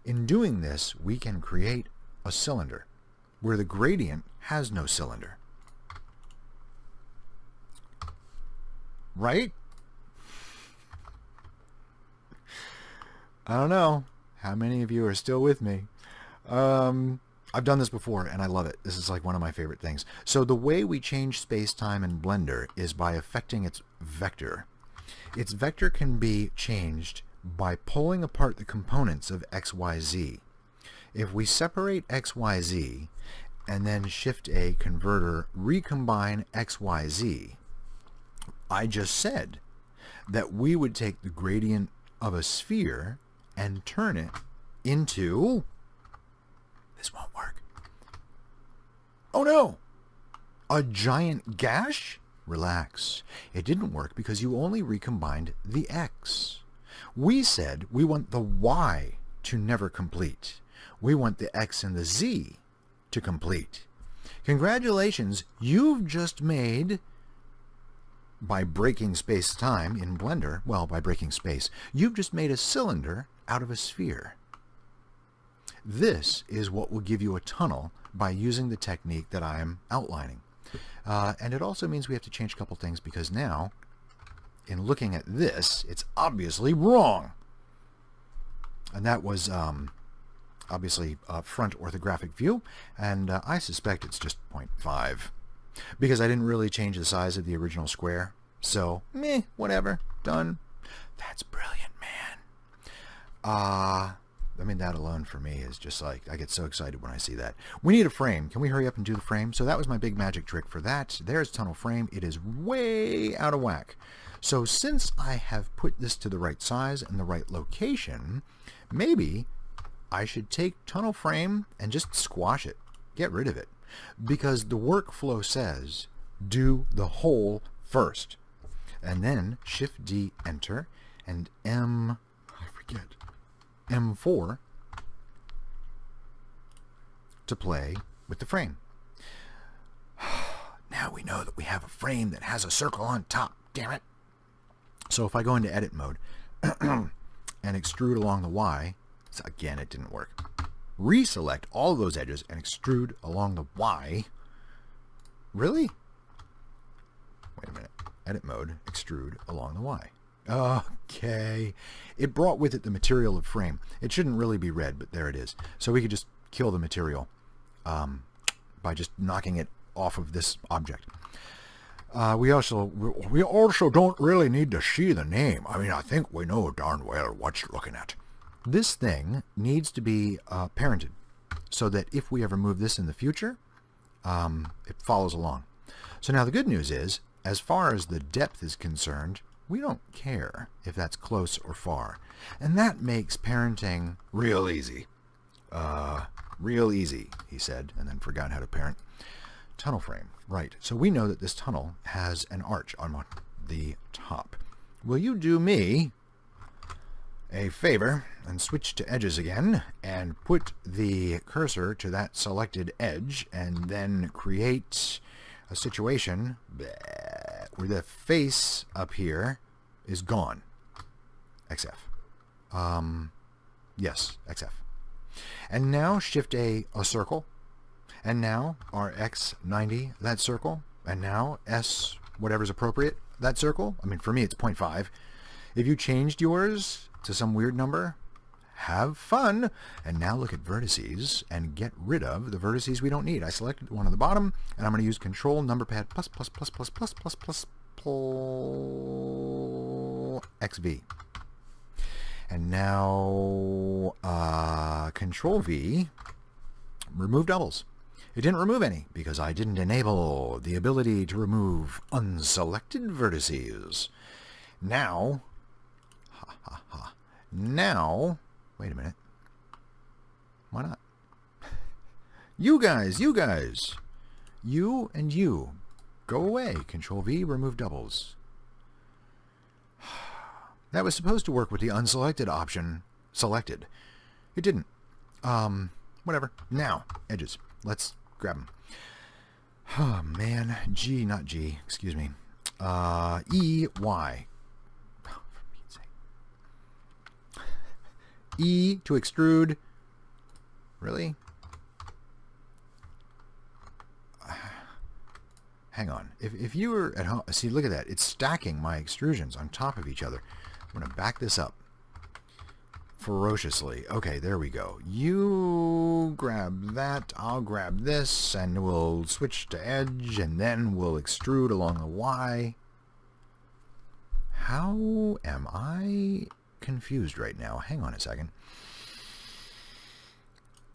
In doing this, we can create a cylinder where the gradient has no cylinder. Right? I don't know how many of you are still with me. I've done this before and I love it. This is like one of my favorite things. So the way we change space-time in Blender is by affecting its vector. Its vector can be changed by pulling apart the components of XYZ. If we separate XYZ and then Shift A converter recombine XYZ, I just said that we would take the gradient of a sphere and turn it into... This won't work. Oh no! A giant gash? Relax. It didn't work because you only recombined the X. We said we want the Y to never complete. We want the X and the Z to complete. Congratulations, you've just made, by breaking space-time in Blender, well, by breaking space, you've just made a cylinder out of a sphere. This is what will give you a tunnel by using the technique that I am outlining. And it also means we have to change a couple things, because now, in looking at this, it's obviously wrong. And that was obviously a front orthographic view, and I suspect it's just 0.5, because I didn't really change the size of the original square. So, meh, whatever, done. That's brilliant, man. I mean, that alone for me is just like, I get so excited when I see that. We need a frame. Can we hurry up and do the frame? So that was my big magic trick for that. There's tunnel frame. It is way out of whack. So since I have put this to the right size and the right location, maybe I should take tunnel frame and just squash it. Get rid of it. Because the workflow says, do the whole first. And then Shift D, Enter, and M4 to play with the frame. Now we know that we have a frame that has a circle on top. Damn it. So if I go into edit mode and extrude along the Y, so again, it didn't work. Reselect all of those edges and extrude along the Y. Really? Wait a minute. Edit mode, extrude along the Y. Okay. It brought with it the material of frame. It shouldn't really be red, but there it is. So we could just kill the material by just knocking it off of this object. We also don't really need to see the name. I mean, I think we know darn well what you're looking at. This thing needs to be parented, so that if we ever move this in the future, it follows along. So now the good news is, as far as the depth is concerned, we don't care if that's close or far. And that makes parenting real easy. Real easy, he said, and then forgot how to parent. Tunnel frame. Right. So we know that this tunnel has an arch on the top. Will you do me a favor and switch to edges again and put the cursor to that selected edge and then create a situation where the face up here is gone. XF. Yes, XF. And now Shift A circle. And now our X90, that circle. And now S, whatever's appropriate, that circle. I mean, for me, it's 0.5. If you changed yours to some weird number, have fun. And now look at vertices and get rid of the vertices we don't need. I selected one on the bottom, and I'm going to use Control Numberpad plus XV. And now Control V, remove doubles. It didn't remove any because I didn't enable the ability to remove unselected vertices. Now, now, wait a minute. Why not? You guys, you and you, go away. Control V, remove doubles. That was supposed to work with the unselected option selected. It didn't. Whatever. Now, edges. Let's grab them. Oh, man. G, not G. Excuse me. E, Y. Oh, for Pete's sake. E to extrude. Really? Hang on. If you were at home... See, look at that. It's stacking my extrusions on top of each other. I'm going to back this up ferociously. Okay, there we go. You grab that, I'll grab this, and we'll switch to edge, and then we'll extrude along the Y. How am I confused right now? Hang on a second.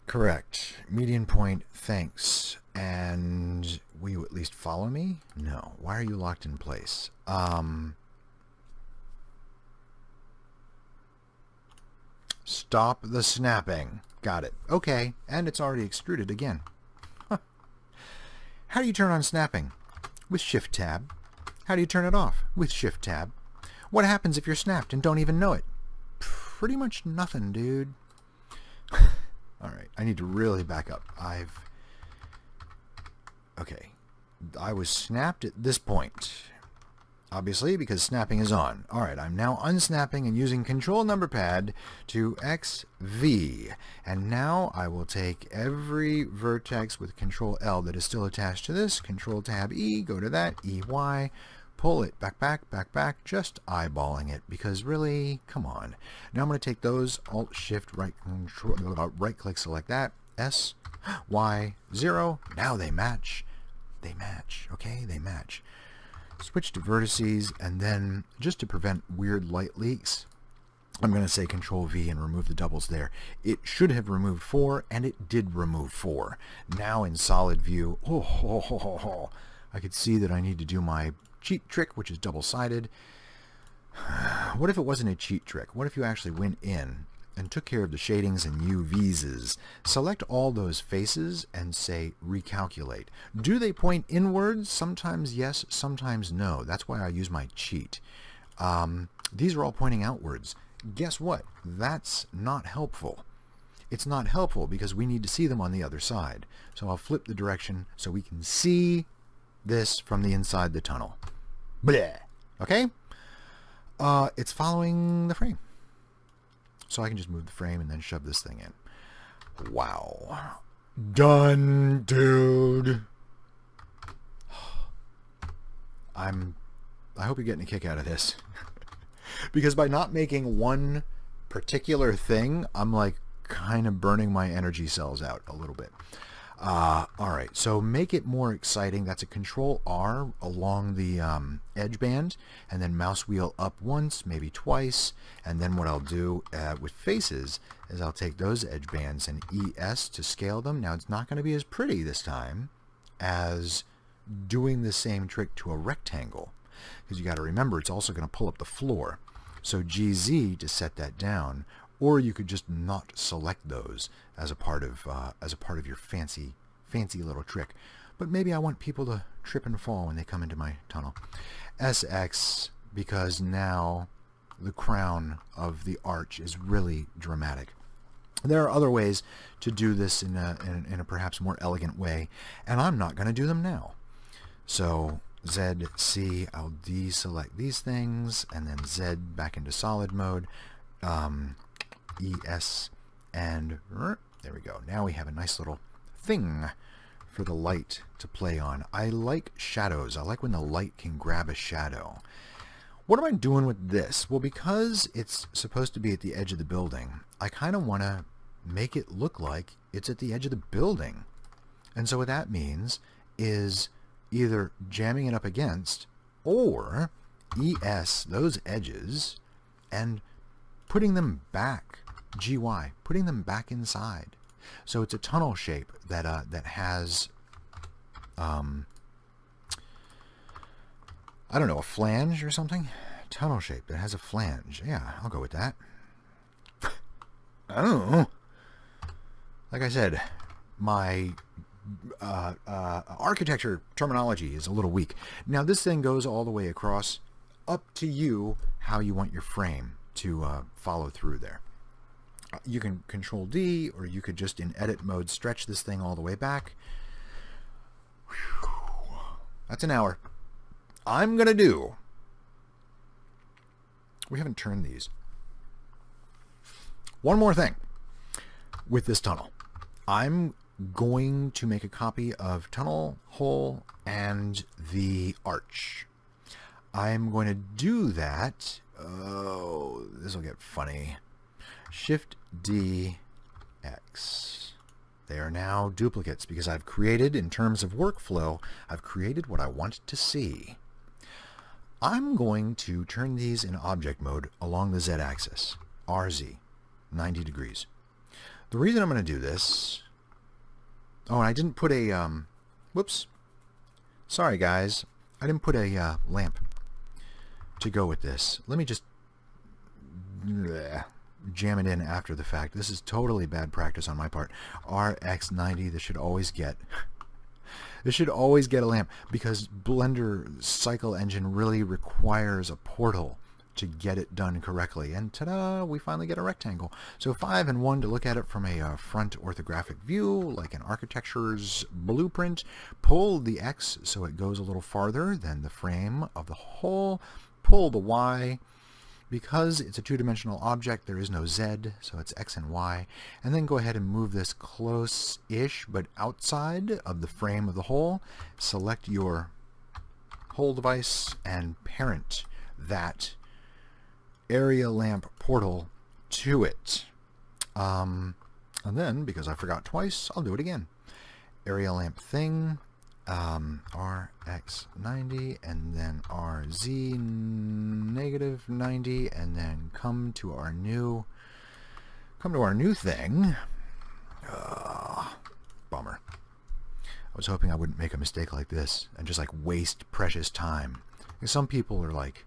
Correct. Median point, thanks. And will you at least follow me? No. Why are you locked in place? Stop the snapping. Got it. Okay, and it's already extruded again. Huh. How do you turn on snapping? With Shift Tab. How do you turn it off? With Shift Tab. What happens if you're snapped and don't even know it? Pretty much nothing, dude. Alright, I need to really back up. Okay. I was snapped at this point. obviously, because snapping is on. Alright, I'm now unsnapping and using Control Number Pad to XV. And now I will take every vertex with Control L that is still attached to this, Control Tab E, go to that, EY, pull it back, just eyeballing it, because really, come on. Now I'm going to take those, Alt Shift right click, select that, S, Y, 0, now they match. They match, okay? They match. Switch to vertices, and then just to prevent weird light leaks, I'm going to say Control V and remove the doubles there. It should have removed 4, and it did remove 4. Now in solid view, I could see that I need to do my cheat trick, which is double-sided. What if it wasn't a cheat trick? What if you actually went in and took care of the shadings and UVs? Select all those faces and say recalculate. Do they point inwards? Sometimes yes, sometimes no. That's why I use my cheat. These are all pointing outwards. Guess what? That's not helpful. It's not helpful because we need to see them on the other side. So I'll flip the direction so we can see this from the inside the tunnel. Bleh. Okay? It's following the frame. So I can just move the frame and then shove this thing in. Wow. Done, dude. I hope you're getting a kick out of this. Because by not making one particular thing, I'm like kind of burning my energy cells out a little bit. Alright, so make it more exciting. That's a Control R along the edge band, and then mouse wheel up once, maybe twice, and then what I'll do with faces is I'll take those edge bands and ES to scale them. Now it's not going to be as pretty this time as doing the same trick to a rectangle, because you got to remember it's also going to pull up the floor. So GZ to set that down, or you could just not select those as a part of your fancy little trick. But maybe I want people to trip and fall when they come into my tunnel. SX, because now the crown of the arch is really dramatic. There are other ways to do this in a perhaps more elegant way, and I'm not going to do them now. So ZC, I'll deselect these things, and then Z back into solid mode. ES, and there we go. Now we have a nice little thing for the light to play on. I like shadows. I like when the light can grab a shadow. What am I doing with this? Well, because it's supposed to be at the edge of the building, I kind of want to make it look like it's at the edge of the building. And so what that means is either jamming it up against or ES those edges and putting them back, GY, putting them back inside. So it's a tunnel shape that has, I don't know, a flange or something? Tunnel shape that has a flange. Yeah, I'll go with that. Oh, like I said, my architecture terminology is a little weak. Now this thing goes all the way across. Up to you how you want your frame to follow through there. You can Control D, or you could just in edit mode stretch this thing all the way back. Whew. That's an hour. I'm gonna do. We haven't turned these. One more thing with this tunnel. I'm going to make a copy of tunnel, hole, and the arch. I'm going to do that. Oh, this will get funny. Shift D X. They are now duplicates because I've created, in terms of workflow, I've created what I want to see. I'm going to turn these in object mode along the Z-axis. RZ, 90 degrees. The reason I'm going to do this... Oh, and I didn't put a... whoops. Sorry, guys. I didn't put a lamp to go with this. Let me just... jam it in after the fact. This is totally bad practice on my part. RX90, this should always get a lamp, because Blender Cycle Engine really requires a portal to get it done correctly. And ta-da, we finally get a rectangle. So 5 and 1 to look at it from a front orthographic view, like an architecture's blueprint. Pull the X so it goes a little farther than the frame of the whole. Pull the Y. Because it's a two-dimensional object, there is no Z, so it's X and Y. And then go ahead and move this close-ish, but outside of the frame of the whole. Select your whole device and parent that area lamp portal to it. And then, because I forgot twice, I'll do it again. Area lamp thing, RX90, and then RZ negative 90, and then come to our new thing. Bummer. I was hoping I wouldn't make a mistake like this and just like waste precious time. Because some people are like,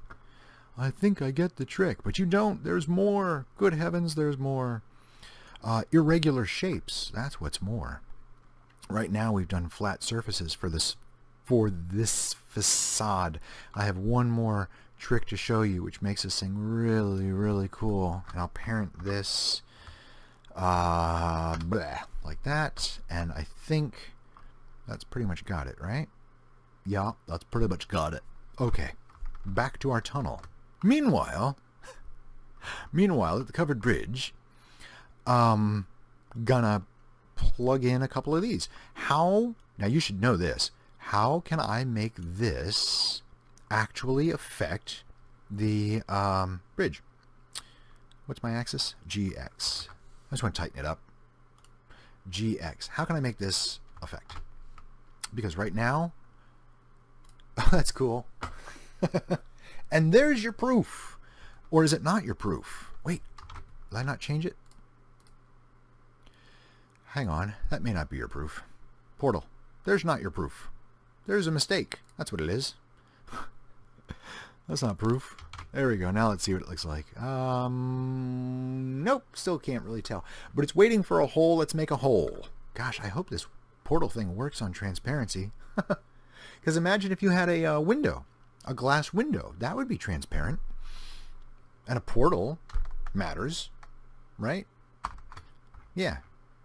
I think I get the trick, but you don't. There's more. Good heavens, there's more. Irregular shapes, that's what's more. Right now we've done flat surfaces for this facade. I have one more trick to show you, which makes this thing really, really cool. And I'll parent this like that. And I think that's pretty much got it, right? Yeah, that's pretty much got it. Okay, back to our tunnel. Meanwhile, at the covered bridge, gonna plug in a couple of these. Now you should know this. How can I make this actually affect the bridge? What's my axis? GX. I just want to tighten it up. GX. How can I make this affect? Because right now, oh, that's cool. And there's your proof. Or is it not your proof? Wait, did I not change it? Hang on, that may not be your proof. Portal, there's not your proof. There's a mistake. That's what it is. That's not proof. There we go. Now let's see what it looks like. Nope, still can't really tell. But it's waiting for a hole. Let's make a hole. Gosh, I hope this portal thing works on transparency. Because imagine if you had a window, a glass window. That would be transparent. And a portal matters, right? Yeah.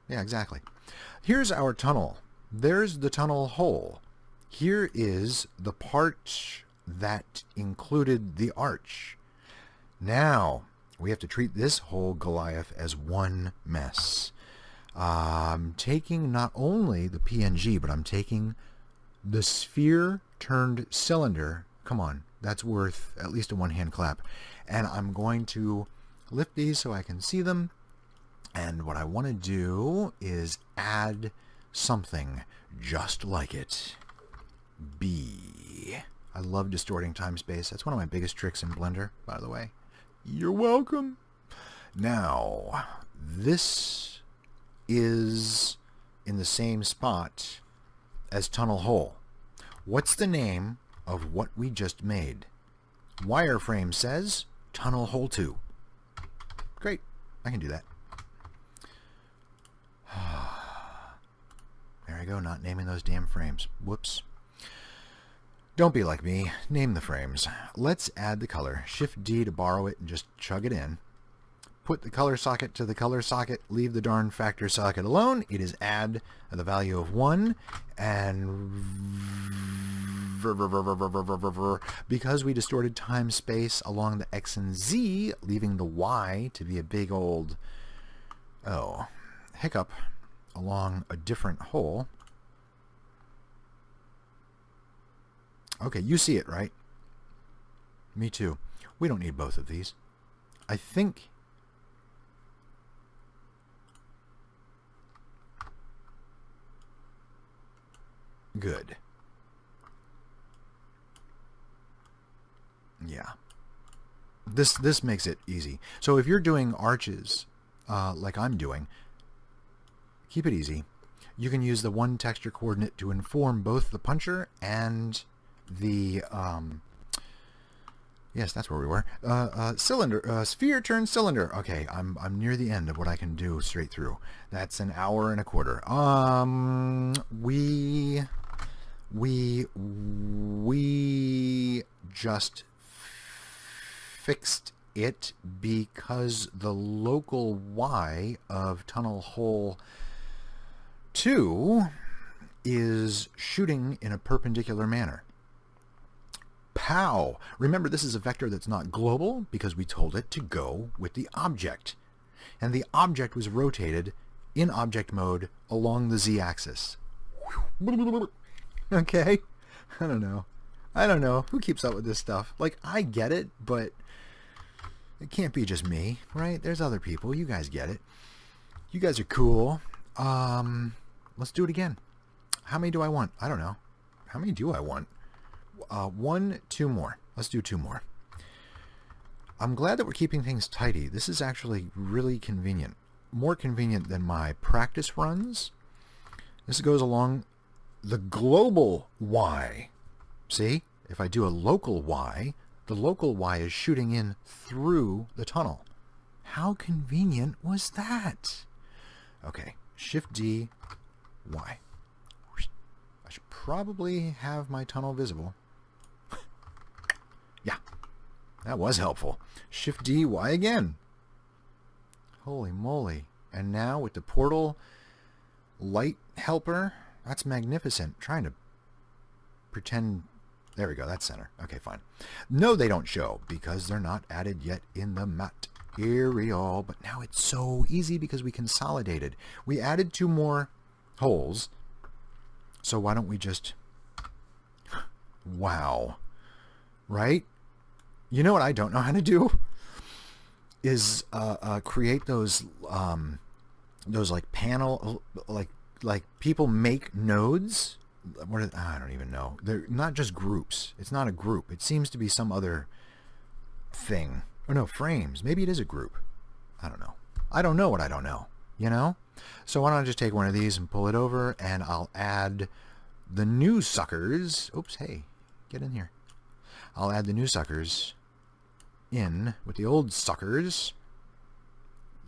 Yeah, exactly. Here's our tunnel. There's the tunnel hole. Here is the part that included the arch. Now, we have to treat this whole Goliath as one mess. I'm taking not only the PNG, but I'm taking the sphere turned cylinder. Come on, that's worth at least a one-hand clap. And I'm going to lift these so I can see them. And what I want to do is add something just like it. B. I love distorting time-space. That's one of my biggest tricks in Blender, by the way. You're welcome. Now, this is in the same spot as tunnel hole. What's the name of what we just made? Wireframe says tunnel hole 2. Great. I can do that. There I go, not naming those damn frames. Whoops. Don't be like me. Name the frames. Let's add the color. Shift-D to borrow it and just chug it in. Put the color socket to the color socket. Leave the darn factor socket alone. It is add the value of 1. And because we distorted time-space along the X and Z, leaving the Y to be a big old, hiccup along a different hole. Okay, you see it, right? Me too. We don't need both of these. I think good. Yeah. This makes it easy. So if you're doing arches like I'm doing, keep it easy. You can use the one texture coordinate to inform both the puncher and the yes, that's where we were. Cylinder, sphere turn cylinder. Okay, I'm near the end of what I can do straight through. That's an hour and a quarter. We just fixed it because the local Y of tunnel hole 2 is shooting in a perpendicular manner. Pow! Remember, this is a vector that's not global because we told it to go with the object. And the object was rotated in object mode along the z-axis. Okay? I don't know. Who keeps up with this stuff? Like, I get it, but it can't be just me, right? There's other people. You guys get it. You guys are cool. Let's do it again. How many do I want? I don't know. How many do I want? 1, 2 more. Let's do 2 more. I'm glad that we're keeping things tidy. This is actually really convenient. More convenient than my practice runs. This goes along the global Y. See? If I do a local Y, the local Y is shooting in through the tunnel. How convenient was that? Okay, Shift D, Y. I should probably have my tunnel visible. Yeah, that was helpful. Shift D, Y again. Holy moly. And now with the portal light helper, that's magnificent. Trying to pretend... There we go, that's center. Okay, fine. No, they don't show because they're not added yet in the material. But now it's so easy because we consolidated. We added 2 more holes. So why don't we just... Wow. Right? You know what I don't know how to do? Is create those like panel... Like people make nodes... I don't even know. They're not just groups. It's not a group. It seems to be some other thing. Oh no, frames. Maybe it is a group. I don't know. I don't know what I don't know. You know? So why don't I just take one of these and pull it over, and I'll add the new suckers. Oops, hey, get in here. I'll add the new suckers in with the old suckers.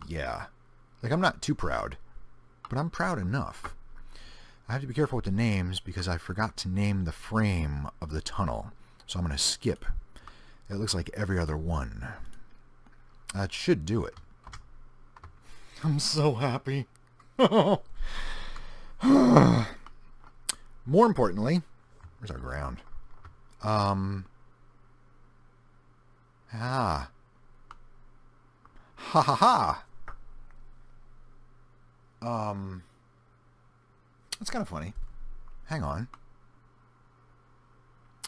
Yeah. Like, I'm not too proud, but I'm proud enough. I have to be careful with the names because I forgot to name the frame of the tunnel. So I'm going to skip. It looks like every other one. That should do it. I'm so happy. More importantly, where's our ground? Ha ha ha. That's kind of funny. Hang on.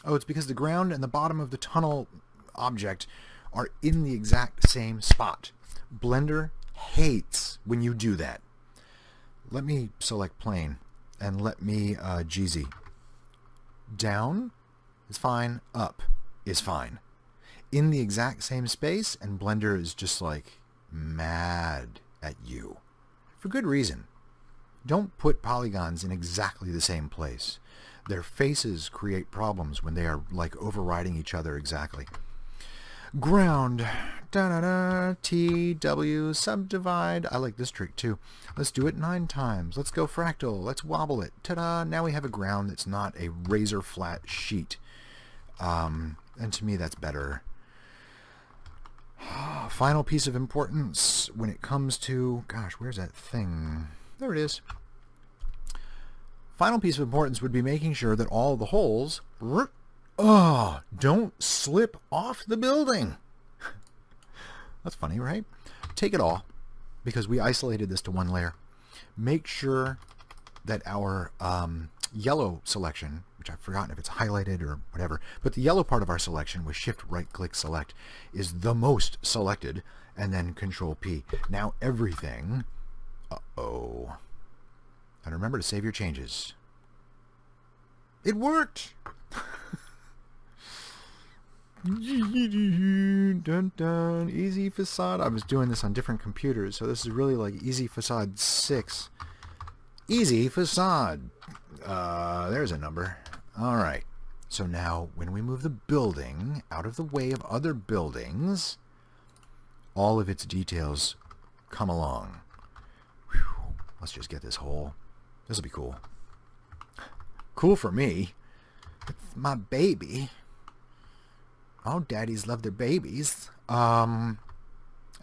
Oh, it's because the ground and the bottom of the tunnel object are in the exact same spot. Blender hates when you do that. Let me select plane and let me GZ. Down is fine. Up is fine. In the exact same space, and Blender is just like mad at you. For good reason. Don't put polygons in exactly the same place. Their faces create problems when they are like overriding each other exactly. Ground. Da-da-da. T-W. Subdivide. I like this trick too. Let's do it 9 times. Let's go fractal. Let's wobble it. Ta-da. Now we have a ground that's not a razor flat sheet. And to me that's better. Final piece of importance when it comes to... Gosh, where's that thing? There it is. Final piece of importance would be making sure that all the holes don't slip off the building. That's funny, right? Take it all, because we isolated this to 1 layer. Make sure that our yellow selection, which I've forgotten if it's highlighted or whatever, but the yellow part of our selection with Shift right click select is the most selected, and then Control P. Now everything... Uh-oh. And remember to save your changes. It worked! Dun dun. Easy Facade. I was doing this on different computers, so this is really like Easy Facade 6. Easy Facade. There's a number. Alright. So now, when we move the building out of the way of other buildings, all of its details come along. Whew. Let's just get this hole. This will be cool. Cool for me. It's my baby. Oh, daddies love their babies.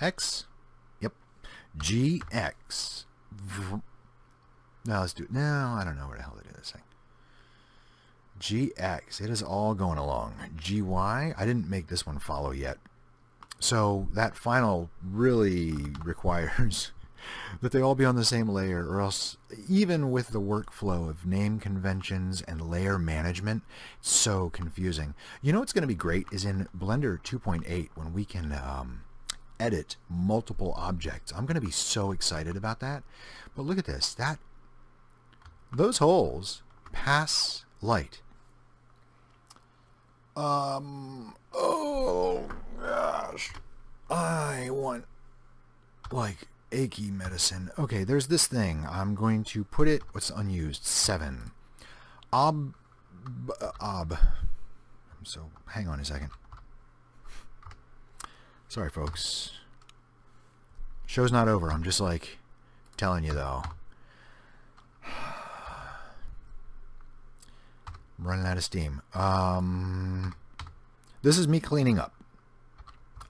X. Yep. GX. Now let's do it. No, I don't know where the hell to do this thing. GX. It is all going along. GY. I didn't make this one follow yet. So that final really requires that they all be on the same layer, or else even with the workflow of name conventions and layer management, it's so confusing. You know what's going to be great is in Blender 2.8 when we can edit multiple objects. I'm going to be so excited about that. But look at this. Those holes pass light. Oh gosh, I want like achy medicine. Okay, there's this thing. I'm going to put it, what's unused? 7. So hang on a second. Sorry folks, show's not over. I'm just like telling you though. I'm running out of steam. This is me cleaning up.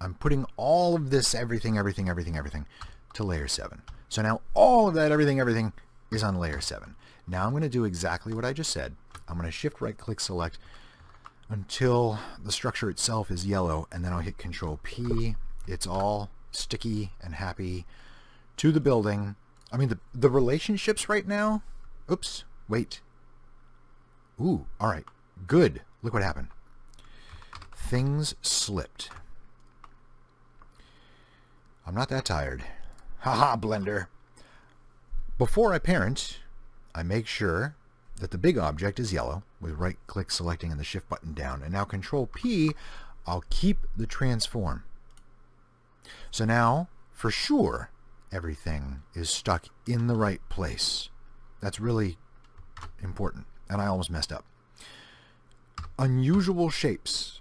I'm putting all of this, everything to layer 7. So now all of that, everything is on layer 7. Now I'm going to do exactly what I just said. I'm going to shift right click select until the structure itself is yellow, and then I'll hit Control P. It's all sticky and happy to the building. I mean, the relationships right now. Oops, wait. Ooh, all right, good. Look what happened. Things slipped. I'm not that tired. Haha, Blender. Before I parent, I make sure that the big object is yellow with right-click selecting and the shift button down. And now Control P, I'll keep the transform. So now, for sure, everything is stuck in the right place. That's really important. And I almost messed up. Unusual shapes.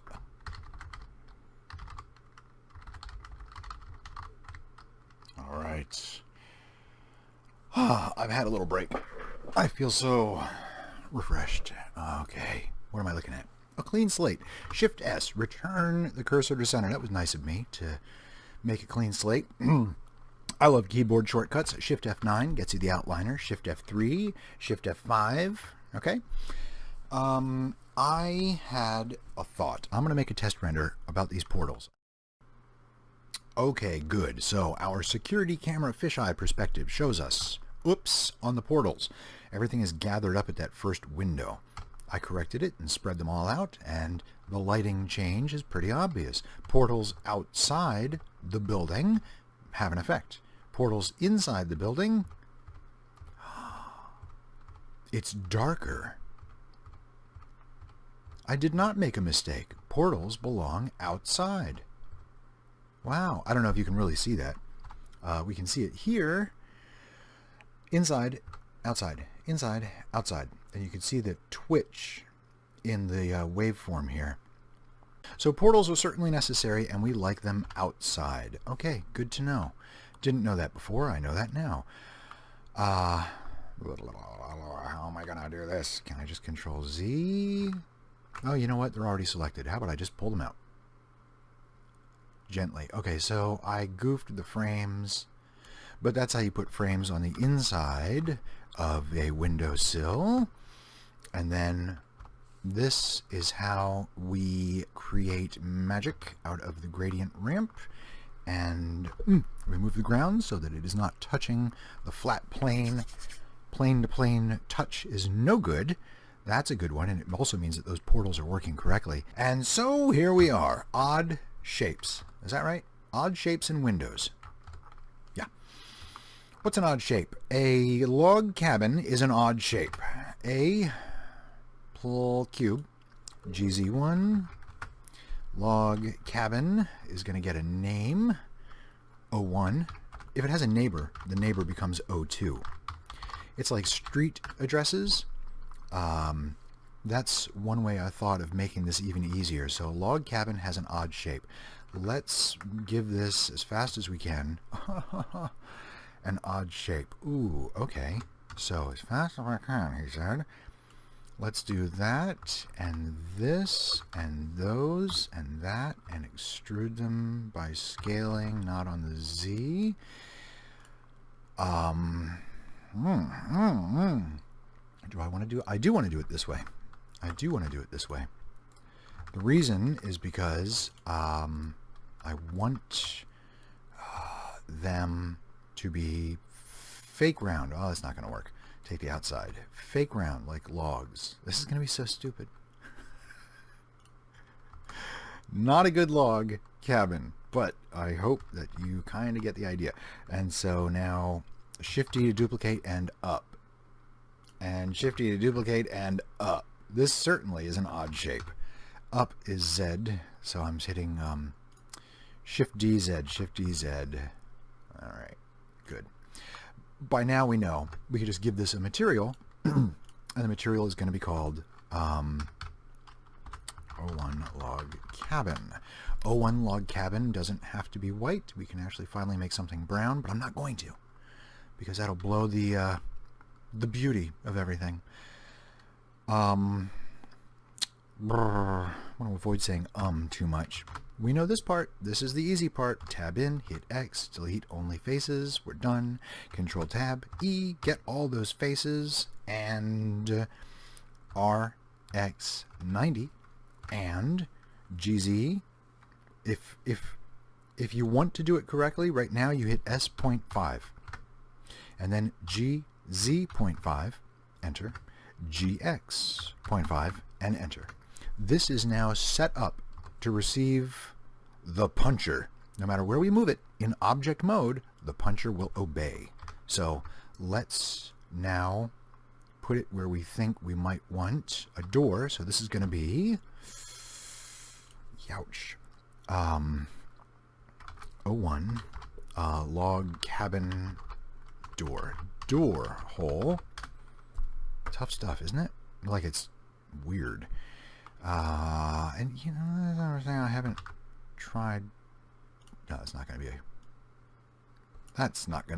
All right. I've had a little break. I feel so refreshed. Okay. What am I looking at? A clean slate. Shift S. Return the cursor to center. That was nice of me to make a clean slate. I love keyboard shortcuts. Shift F9 gets you the outliner. Shift F3. Shift F5. Okay. I had a thought. I'm going to make a test render about these portals. Okay, good. So our security camera fisheye perspective shows us, oops, on the portals. Everything is gathered up at that first window. I corrected it and spread them all out, and the lighting change is pretty obvious. Portals outside the building have an effect. Portals inside the building, it's darker. I did not make a mistake. Portals belong outside. Wow, I don't know if you can really see that. We can see it here. Inside, outside, inside, outside. And you can see the twitch in the waveform here. So portals are certainly necessary, and we like them outside. Okay, good to know. Didn't know that before. I know that now. How am I going to do this? Can I just Control Z? Oh, you know what? They're already selected. How about I just pull them out? Gently. Okay, so I goofed the frames, but that's how you put frames on the inside of a windowsill. And then this is how we create magic out of the gradient ramp and remove the ground so that it is not touching the flat plane. Plane to plane touch is no good. That's a good one, and it also means that those portals are working correctly. And so here we are. Odd shapes. Is that right? Odd shapes in windows. Yeah. What's an odd shape? A log cabin is an odd shape. A cube, GZ1, log cabin is going to get a name, O1. If it has a neighbor, the neighbor becomes O2. It's like street addresses. That's one way I thought of making this even easier. So log cabin has an odd shape. Let's give this, as fast as we can, an odd shape. Ooh, okay. So as fast as I can, he said. Let's do that, and this, and those, and that, and extrude them by scaling, not on the Z. Do I want to do it? I do want to do it this way. I do want to do it this way. The reason is because I want them to be fake round. Oh, that's not going to work. Take the outside. Fake round like logs. This is going to be so stupid. Not a good log cabin, but I hope that you kind of get the idea. And so now Shift D to duplicate and up. And Shift D to duplicate and up. This certainly is an odd shape. Up is Z, so I'm hitting Shift D Z, Shift D Z. All right, good. By now we know we could just give this a material, and the material is going to be called O1 log cabin. O1 log cabin doesn't have to be white. We can actually finally make something brown, but I'm not going to, because that'll blow the beauty of everything. I want to avoid saying too much. We know this part. This is the easy part. Tab in, hit X, delete only faces. We're done. Control Tab E, get all those faces, and RX90 and GZ. If you want to do it correctly, right now you hit S.5 and then GZ.5, enter, GX.5 and enter. This is now set up to receive the puncher. No matter where we move it, in object mode, the puncher will obey. So let's now put it where we think we might want a door. So this is going to be, ouch, O1 log cabin door. Door hole. Tough stuff, isn't it? Like, it's weird. And you know, I haven't tried. No, that's not going to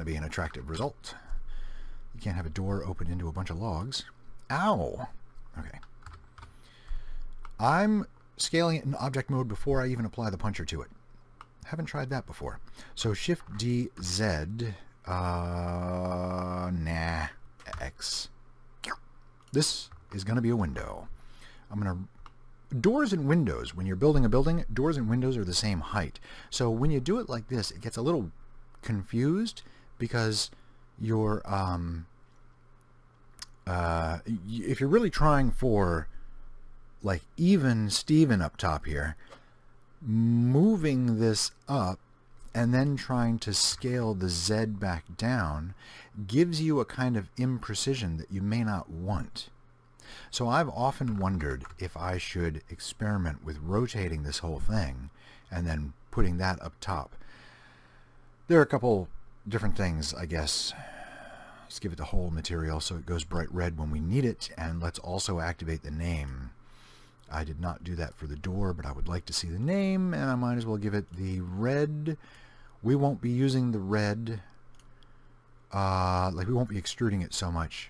be an attractive result. You can't have a door open into a bunch of logs. Ow. Okay. I'm scaling it in object mode before I even apply the puncher to it. Haven't tried that before. So Shift D Z. Nah. X. This is going to be a window. I'm going to... Doors and windows, when you're building a building, doors and windows are the same height. So when you do it like this, it gets a little confused because you're... if you're really trying for like even Steven up top here, moving this up and then trying to scale the Z back down gives you a kind of imprecision that you may not want. So I've often wondered if I should experiment with rotating this whole thing and then putting that up top. There are a couple different things, I guess. Let's give it the whole material so it goes bright red when we need it, and let's also activate the name. I did not do that for the door, but I would like to see the name, and I might as well give it the red. We won't be using the red, like we won't be extruding it so much,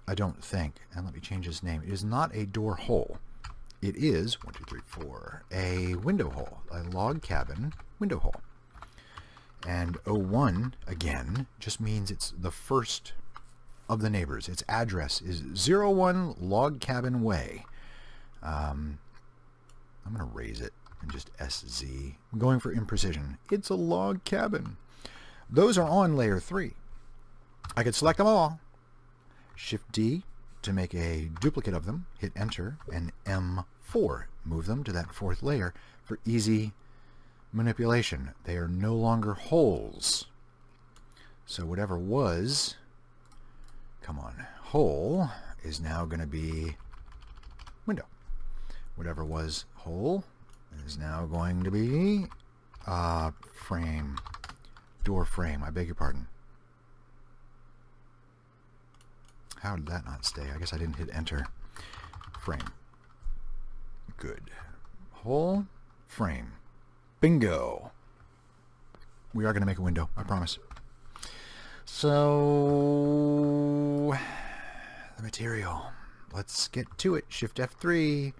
I don't think. And let me change this name. It is not a door hole. It is, 1, 2, 3, 4, a window hole, a log cabin window hole. And O1, again, just means it's the first of the neighbors. Its address is 01 Log Cabin Way. I'm going to raise it and just SZ. I'm going for imprecision. It's a log cabin. Those are on layer 3. I could select them all. Shift D to make a duplicate of them. Hit enter and M4. Move them to that 4th layer for easy manipulation. They are no longer holes. So whatever was, come on, hole is now going to be window. Whatever was hole is now going to be frame, door frame. I beg your pardon. How did that not stay? I guess I didn't hit enter. Frame. Good. Hole, frame. Bingo. We are going to make a window, I promise. So, the material. let's get to it. Shift F3.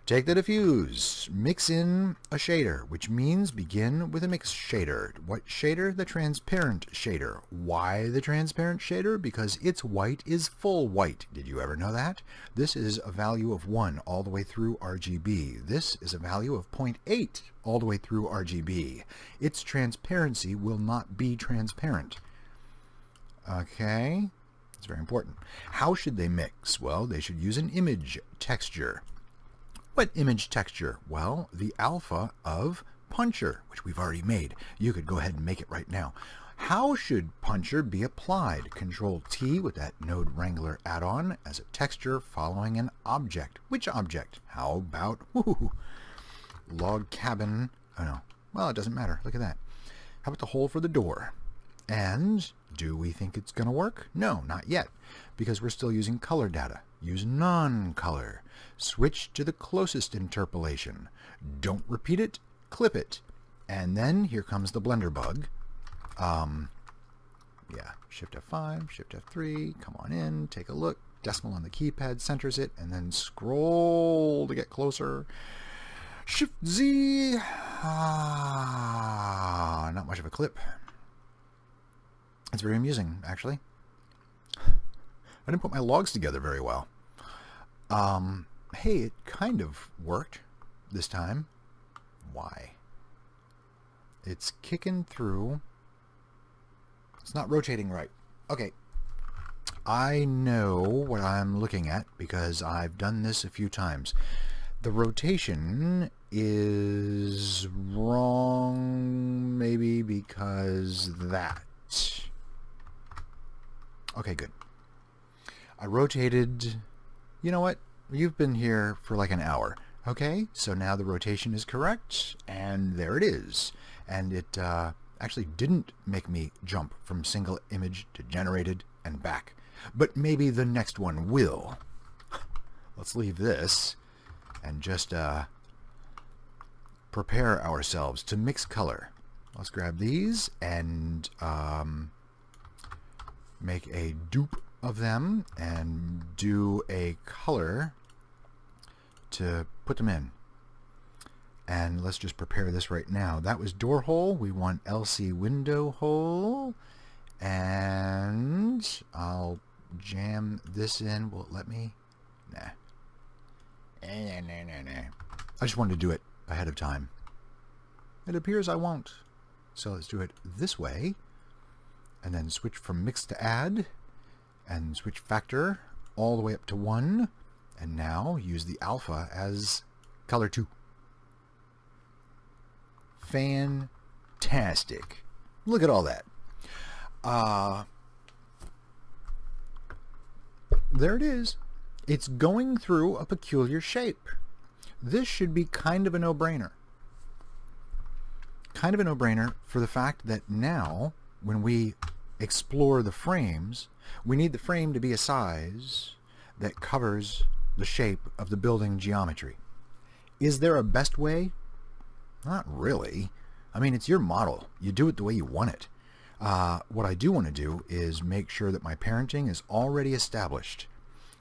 Take the diffuse, mix in a shader, which means begin with a mix shader. What shader? The transparent shader. Why the transparent shader? Because its white is full white. Did you ever know that? This is a value of 1 all the way through RGB. This is a value of 0.8 all the way through RGB. Its transparency will not be transparent. Okay, it's very important. How should they mix? Well, they should use an image texture. What image texture? Well, the alpha of Puncher, which we've already made. You could go ahead and make it right now. How should Puncher be applied? Control T with that Node Wrangler add-on as a texture following an object. Which object? How about log cabin? Oh no. Well, it doesn't matter. Look at that. How about the hole for the door? And do we think it's going to work? No, not yet, because we're still using color data. Use non-color. Switch to the closest interpolation. Don't repeat it, clip it. And then here comes the Blender bug. Yeah, Shift F5, Shift F3, come on in, take a look. Decimal on the keypad centers it, and then scroll to get closer. Shift Z. Not much of a clip. It's very amusing, actually. I didn't put my logs together very well. Hey, it kind of worked this time. Why? It's kicking through. It's not rotating right. Okay. I know what I'm looking at because I've done this a few times. The rotation is wrong, maybe because that. Okay, good. I rotated. You know what? You've been here for like an hour. Okay, so now the rotation is correct, and there it is. And it actually didn't make me jump from single image to generated and back. But maybe the next one will. Let's leave this and just prepare ourselves to mix color. Let's grab these and make a dupe of them and do a color to put them in. And let's just prepare this right now. That was door hole. We want LC window hole. And I'll jam this in. Will it let me? Nah. I just wanted to do it ahead of time. It appears I won't. So let's do it this way. And then switch from mix to add. And switch factor all the way up to 1. And now use the alpha as color 2. Fantastic. Look at all that. There it is. It's going through a peculiar shape. This should be kind of a no-brainer. Kind of a no-brainer for the fact that now, when we explore the frames, we need the frame to be a size that covers the shape of the building geometry. Is there a best way? Not really. I mean, it's your model. You do it the way you want it. What I do want to do is make sure that my parenting is already established.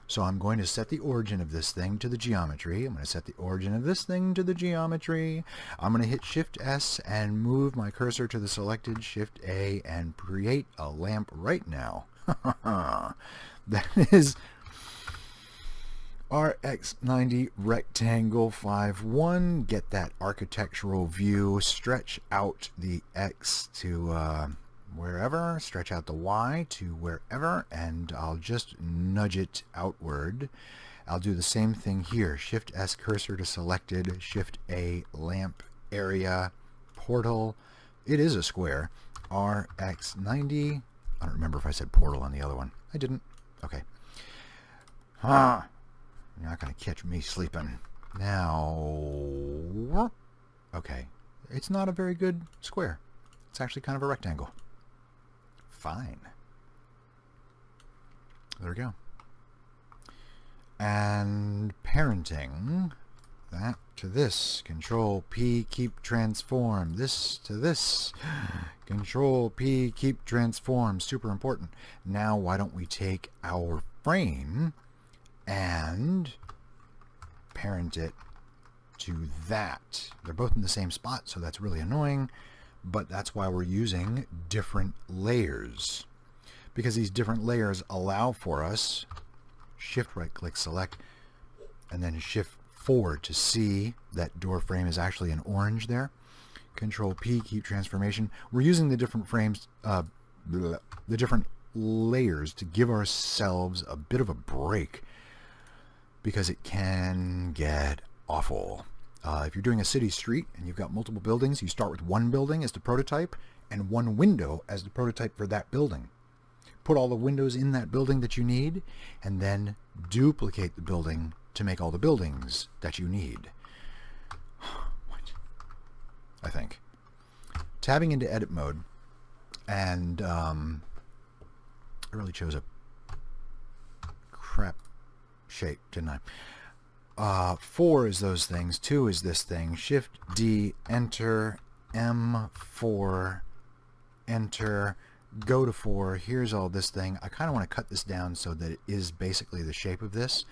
So I'm going to set the origin of this thing to the geometry. I'm going to set the origin of this thing to the geometry. I'm going to hit Shift S and move my cursor to the selected, Shift A, and create a lamp right now. That is RX90 rectangle 5-1. Get that architectural view. Stretch out the X to wherever. Stretch out the Y to wherever. And I'll just nudge it outward. I'll do the same thing here. Shift S, cursor to selected. Shift A, lamp area, portal. It is a square. RX90. I don't remember if I said portal on the other one. I didn't. Okay. You're not going to catch me sleeping. Now, okay. It's not a very good square. It's actually kind of a rectangle. Fine. There we go. And parenting. That to this. Control P, keep transform. This to this. Control P, keep transform. Super important. Now, why don't we take our frame and parent it to that. They're both in the same spot, so that's really annoying, but that's why we're using different layers, because these different layers allow for us shift right click select and then shift forward to see that door frame is actually in orange there. Control P, keep transformation. We're using the different frames, the different layers to give ourselves a bit of a break, because it can get awful. If you're doing a city street and you've got multiple buildings, you start with one building as the prototype and one window as the prototype for that building. Put all the windows in that building that you need, and then duplicate the building to make all the buildings that you need. What? I think. Tabbing into edit mode, and I really chose a crap shape, didn't I? 4 is those things, 2 is this thing. Shift D, enter, M4, enter, go to 4. Here's all this thing. I kind of want to cut this down so that it is basically the shape of this.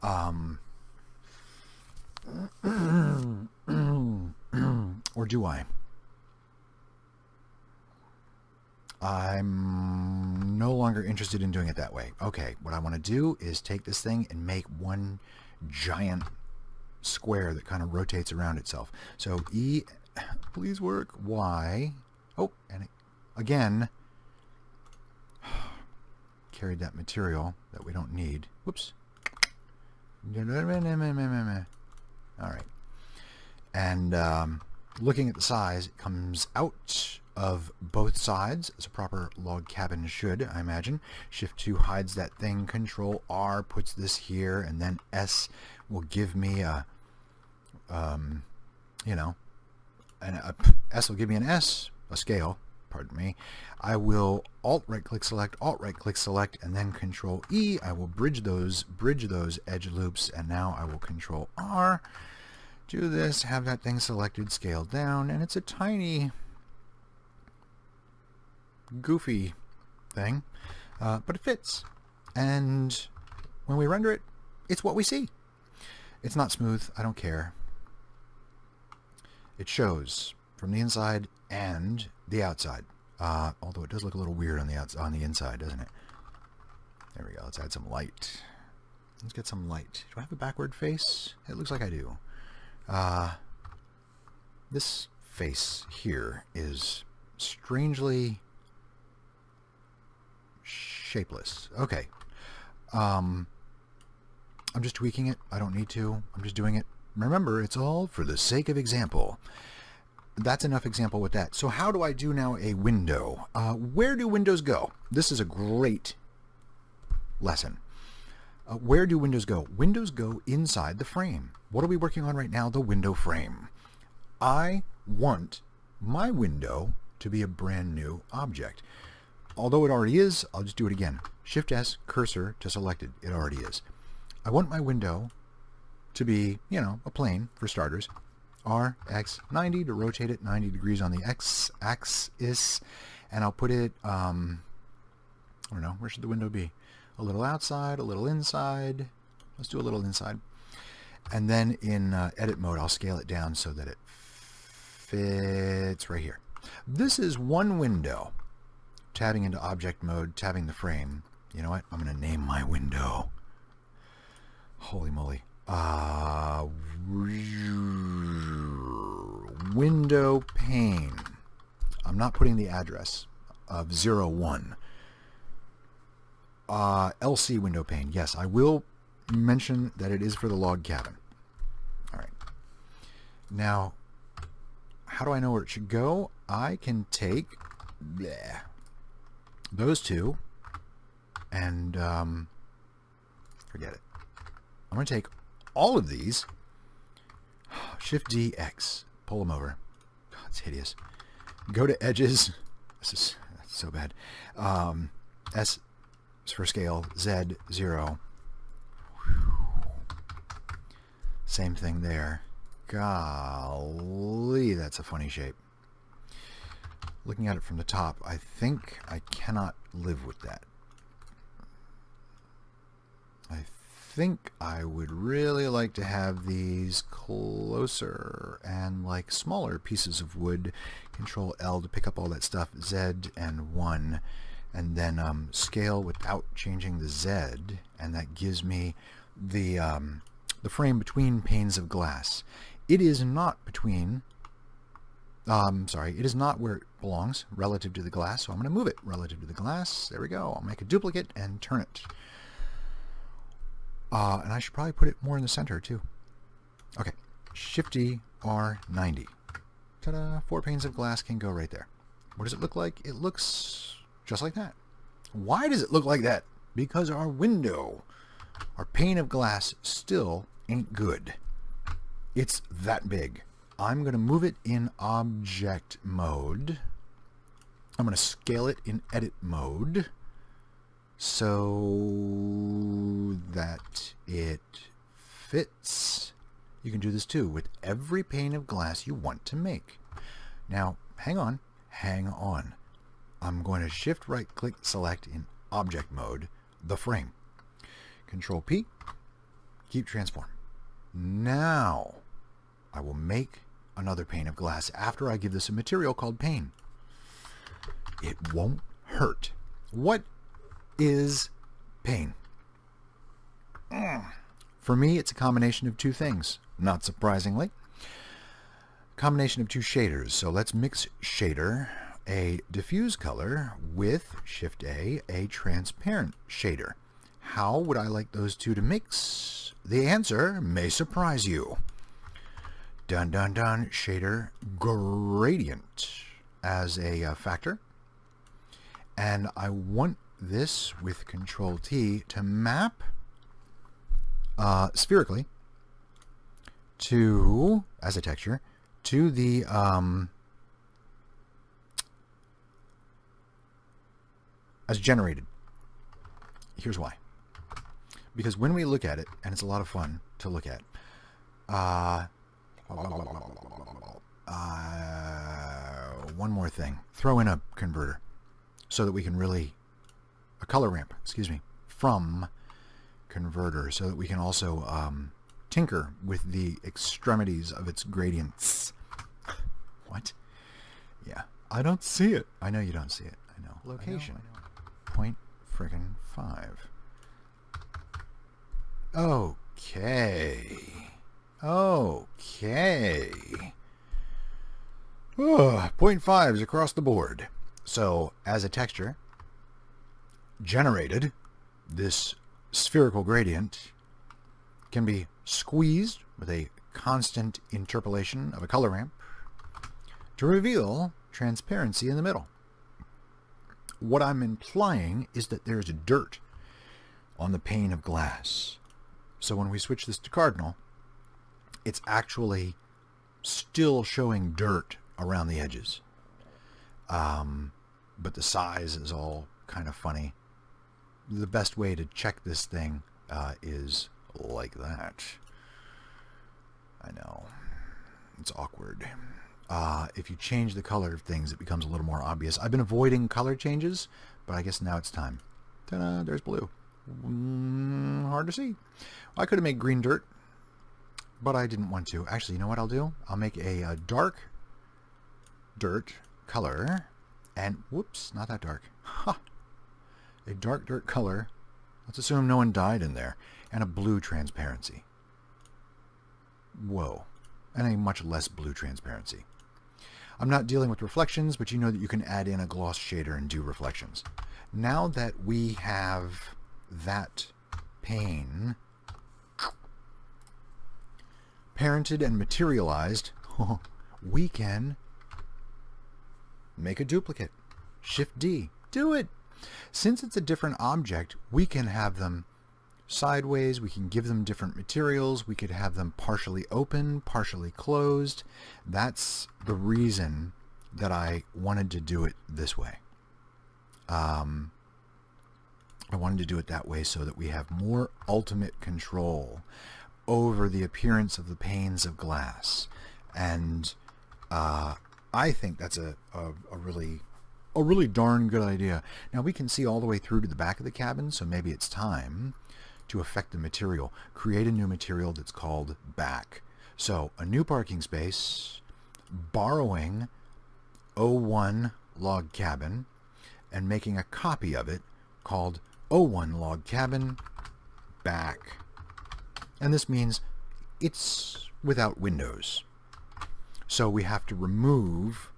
Or do I? I'm no longer interested in doing it that way. Okay, what I want to do is take this thing and make one giant square that kind of rotates around itself. So E, please work, Y, oh, and again, carried that material that we don't need. Whoops. All right. And looking at the size, it comes out of both sides, as a proper log cabin should, I imagine. Shift 2 hides that thing. Control R puts this here, and then S will give me a, S will give me an S, a scale, pardon me. I will Alt right click select, and then Control E. I will bridge those edge loops, and now I will Control R. Do this, have that thing selected, scale down, and it's a tiny, goofy thing, but it fits. And when we render it, it's what we see. It's not smooth, I don't care. It shows from the inside and the outside. Although it does look a little weird on the inside, doesn't it? There we go. Let's add some light. Let's get some light. Do I have a backward face? It looks like I do. This face here is strangely shapeless. Okay. I'm just tweaking it. I don't need to. I'm just doing it. Remember, it's all for the sake of example. That's enough example with that. So how do I do now a window? Where do windows go? This is a great lesson. Where do windows go? Windows go inside the frame. What are we working on right now? The window frame. I want my window to be a brand new object. Although it already is, I'll just do it again. Shift S, cursor to selected. It already is. I want my window to be, a plane for starters. R, X, 90 to rotate it 90 degrees on the X axis. And I'll put it, I don't know, where should the window be? A little outside, a little inside. Let's do a little inside. And then in edit mode, I'll scale it down so that it fits right here. This is one window. Tabbing into object mode, tabbing the frame. You know what? I'm going to name my window. Holy moly. Window pane. I'm not putting the address of 01. LC window pane. Yes, I will mention that it is for the log cabin. All right. Now, how do I know where it should go? I can take those two and forget it. I'm going to take all of these, Shift D, X, pull them over. God, it's hideous. Go to edges. That's so bad. S is for scale. Z, 0. Same thing there. Golly, that's a funny shape. Looking at it from the top, I think I cannot live with that. I think I would really like to have these closer and like smaller pieces of wood. Control L to pick up all that stuff, Z and 1, and then scale without changing the Z, and that gives me the frame between panes of glass. It is not between, it is not where it belongs relative to the glass, so I'm going to move it relative to the glass. There we go. I'll make a duplicate and turn it. And I should probably put it more in the center too. Okay, Shift-D, R90. Ta-da, 4 panes of glass can go right there. What does it look like? It looks just like that. Why does it look like that? Because our window, our pane of glass, still ain't good. It's that big. I'm going to move it in object mode. I'm going to scale it in edit mode so that it fits. You can do this too with every pane of glass you want to make. Now, hang on. I'm going to shift right click select in object mode the frame. Control P, keep transform. Now, I will make another pane of glass after I give this a material called pane. It won't hurt. What is pane? For me, it's a combination of two things, not surprisingly. Combination of two shaders. So let's mix shader, a diffuse color, with Shift-A, a transparent shader. How would I like those two to mix? The answer may surprise you. Dun dun dun, shader gradient as a factor. And I want this with Control T to map spherically to, as a texture, to the as generated. Here's why. Because when we look at it, and it's a lot of fun to look at, one more thing. Throw in a converter so that we can really, a color ramp, excuse me, from converter so that we can also tinker with the extremities of its gradients. What? Yeah, I don't see it. I know you don't see it. I know. Location. I know. 0.5. Okay. Okay. 0.5s across the board. So, as a texture, generated, this spherical gradient can be squeezed with a constant interpolation of a color ramp to reveal transparency in the middle. What I'm implying is that there's dirt on the pane of glass. So when we switch this to cardinal, it's actually still showing dirt around the edges. But the size is all kind of funny. The best way to check this thing is like that. I know. It's awkward. If you change the color of things, it becomes a little more obvious. I've been avoiding color changes, but I guess now it's time. Ta-da, there's blue. Hard to see. I could have made green dirt, but I didn't want to. Actually, you know what I'll do? I'll make a dark dirt color, and whoops, not that dark. Ha! A dark dirt color. Let's assume no one died in there, and a blue transparency. Whoa. And a much less blue transparency. I'm not dealing with reflections, but you know that you can add in a gloss shader and do reflections. Now that we have that pane parented and materialized, we can make a duplicate. Shift-D. Do it! Since it's a different object, we can have them sideways, we can give them different materials, we could have them partially open, partially closed. That's the reason that I wanted to do it this way. I wanted to do it that way so that we have more ultimate control over the appearance of the panes of glass. And I think that's a really darn good idea. Now we can see all the way through to the back of the cabin, so maybe it's time to affect the material. Create a new material that's called back. So a new parking space, borrowing O1 log cabin, and making a copy of it called O1 log cabin back. And this means it's without windows. So we have to remove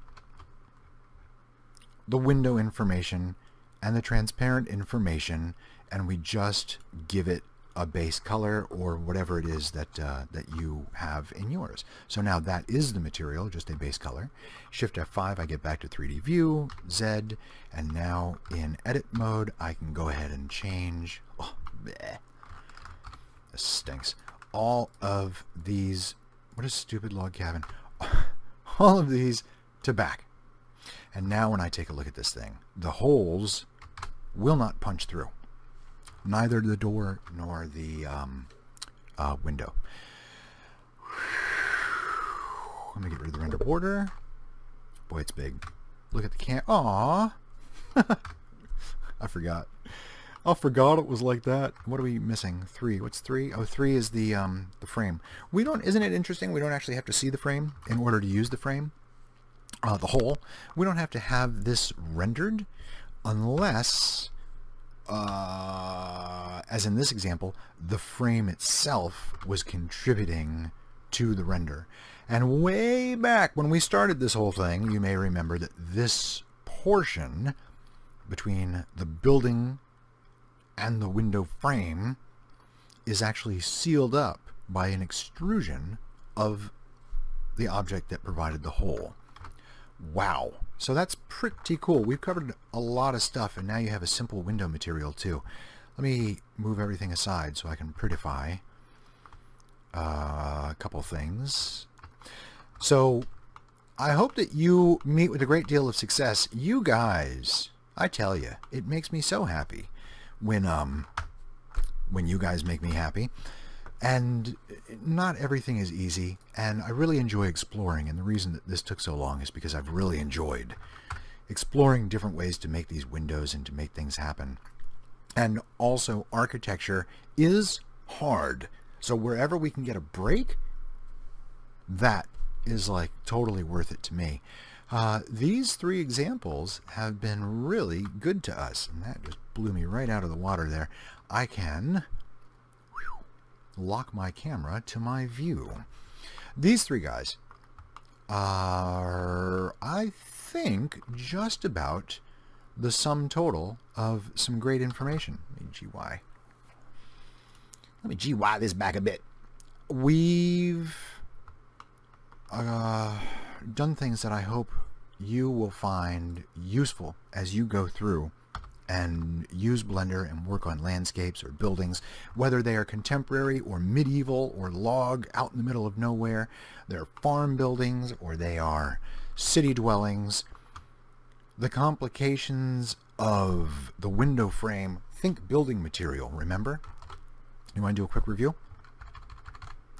the window information and the transparent information, and we just give it a base color or whatever it is that that you have in yours. So now that is the material, just a base color. Shift F5, I get back to 3D view, Z, and now in edit mode, I can go ahead and change. Oh, bleh. This stinks. All of these, what a stupid log cabin. All of these to back. And now when I take a look at this thing, the holes will not punch through. Neither the door nor the window. Let me get rid of the render border. Boy, it's big. Look at the Aww. I forgot. I forgot it was like that. What are we missing? 3. What's 3? Oh, 3 is the frame. We don't. Isn't it interesting? We don't actually have to see the frame in order to use the frame. The hole. We don't have to have this rendered unless, as in this example, the frame itself was contributing to the render. And way back when we started this whole thing, you may remember that this portion between the building and the window frame is actually sealed up by an extrusion of the object that provided the hole. Wow. So that's pretty cool. We've covered a lot of stuff, and now you have a simple window material too. Let me move everything aside so I can prettify a couple things. So I hope that you meet with a great deal of success. You guys, I tell you, it makes me so happy when you guys make me happy. And not everything is easy, and I really enjoy exploring, and the reason that this took so long is because I've really enjoyed exploring different ways to make these windows and to make things happen. And also, architecture is hard, so wherever we can get a break, that is like totally worth it to me. These 3 examples have been really good to us, and that just blew me right out of the water there. I can lock my camera to my view. These 3 guys are, I think, just about the sum total of some great information. Let me GY this back a bit. We've done things that I hope you will find useful as you go through and use Blender and work on landscapes or buildings, whether they are contemporary or medieval or log out in the middle of nowhere. They're farm buildings or they are city dwellings. The complications of the window frame. Think building material, remember? You want to do a quick review?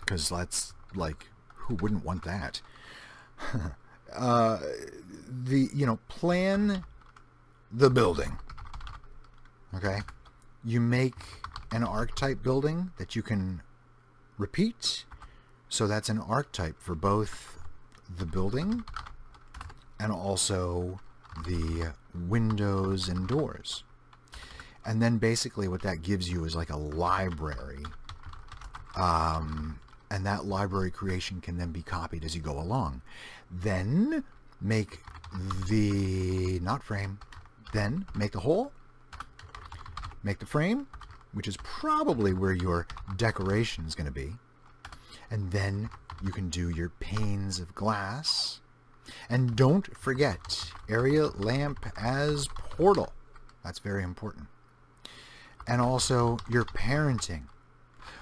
Because that's like, who wouldn't want that? Plan the building. Okay, you make an archetype building that you can repeat. So that's an archetype for both the building and also the windows and doors. And then basically what that gives you is like a library. And that library creation can then be copied as you go along. Then make the, not frame, then make the hole. Make the frame, which is probably where your decoration is going to be. And then you can do your panes of glass. And don't forget, area lamp as portal. That's very important. And also your parenting.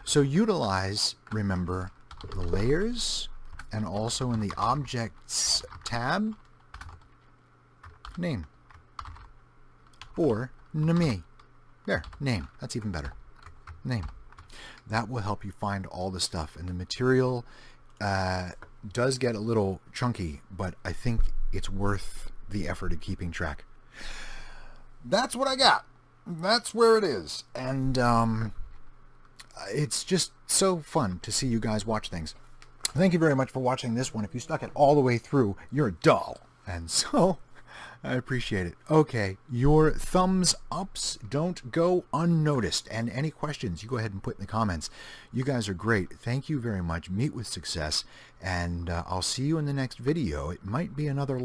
So utilize, remember, the layers, and also in the objects tab, name. Or name. There, name. That's even better. Name. That will help you find all the stuff. And the material does get a little chunky, but I think it's worth the effort of keeping track. That's what I got. That's where it is. And it's just so fun to see you guys watch things. Thank you very much for watching this one. If you stuck it all the way through, you're dull. And so, I appreciate it. Okay, your thumbs ups don't go unnoticed. And any questions, you go ahead and put in the comments. You guys are great. Thank you very much. Meet with success. And I'll see you in the next video. It might be another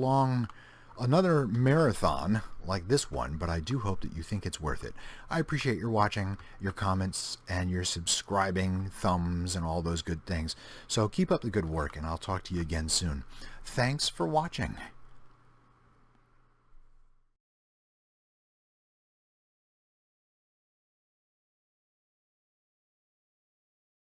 marathon like this one, but I do hope that you think it's worth it. I appreciate your watching, your comments, and your subscribing, thumbs, and all those good things. So keep up the good work, and I'll talk to you again soon. Thanks for watching.